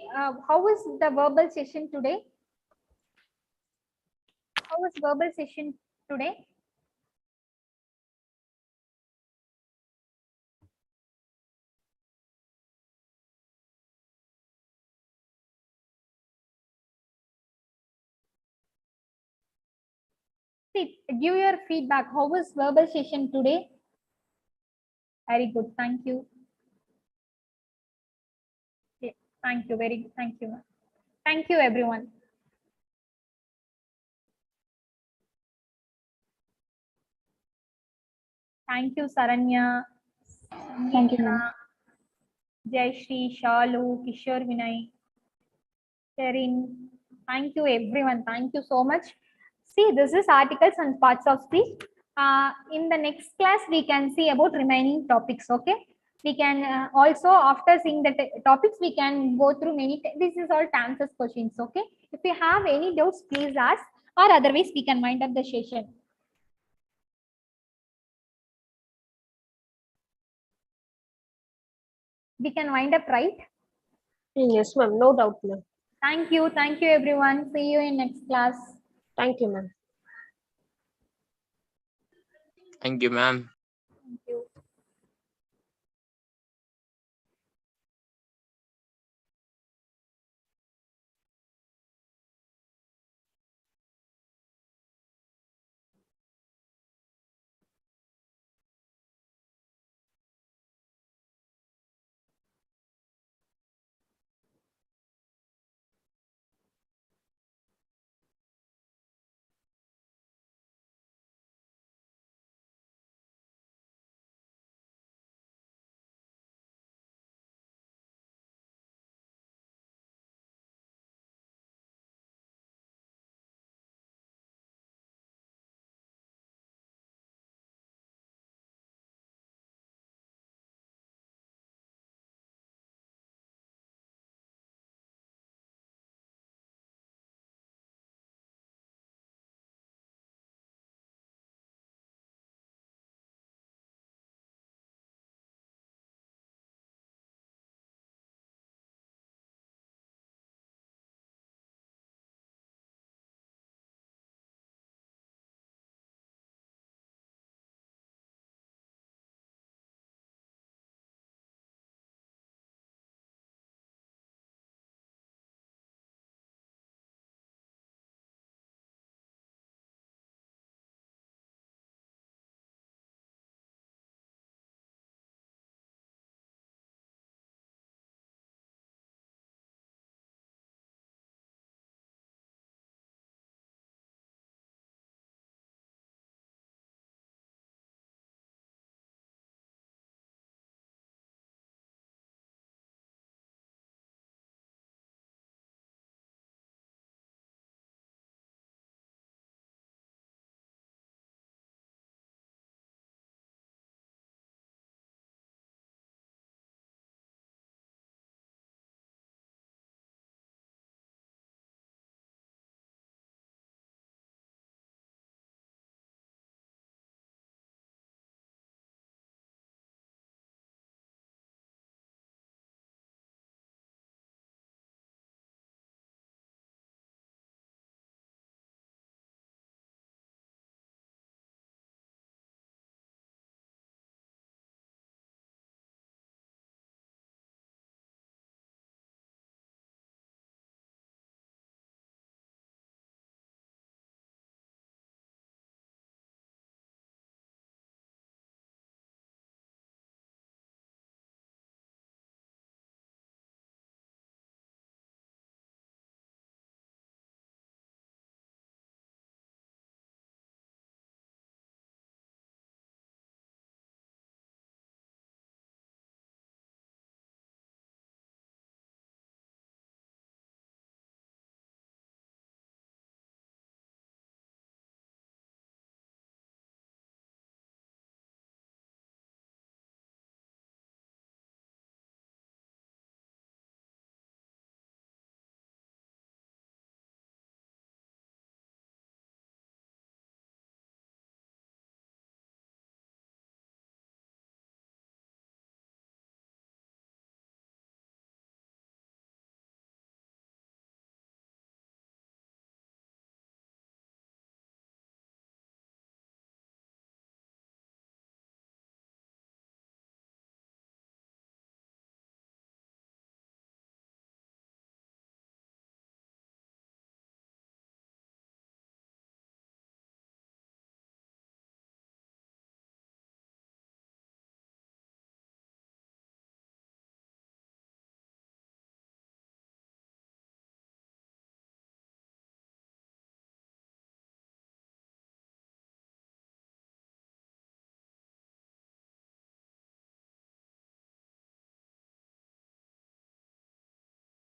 S1: how was the verbal session today? How was verbal session today? See, give your feedback. How was verbal session today? Very good. Thank you. Okay, thank you. Very good. Thank you. Thank you, everyone. Thank you, Saranya.
S2: Thank you, ma'am.
S1: Jayashri, Shalu, Kishore Vinay, Sherin. Thank you, everyone. Thank you so much. See, this is articles and parts of speech. In the next class, we can see about remaining topics. Okay. We can also, after seeing the topics, we can go through many. This is all Tancet questions. Okay. If you have any doubts, please ask, or otherwise, we can wind up the session. We can wind up, right?
S5: Yes, ma'am. No doubt, ma'am.
S1: Thank you. Thank you, everyone. See you in next class.
S5: Thank you, ma'am.
S6: Thank you, ma'am.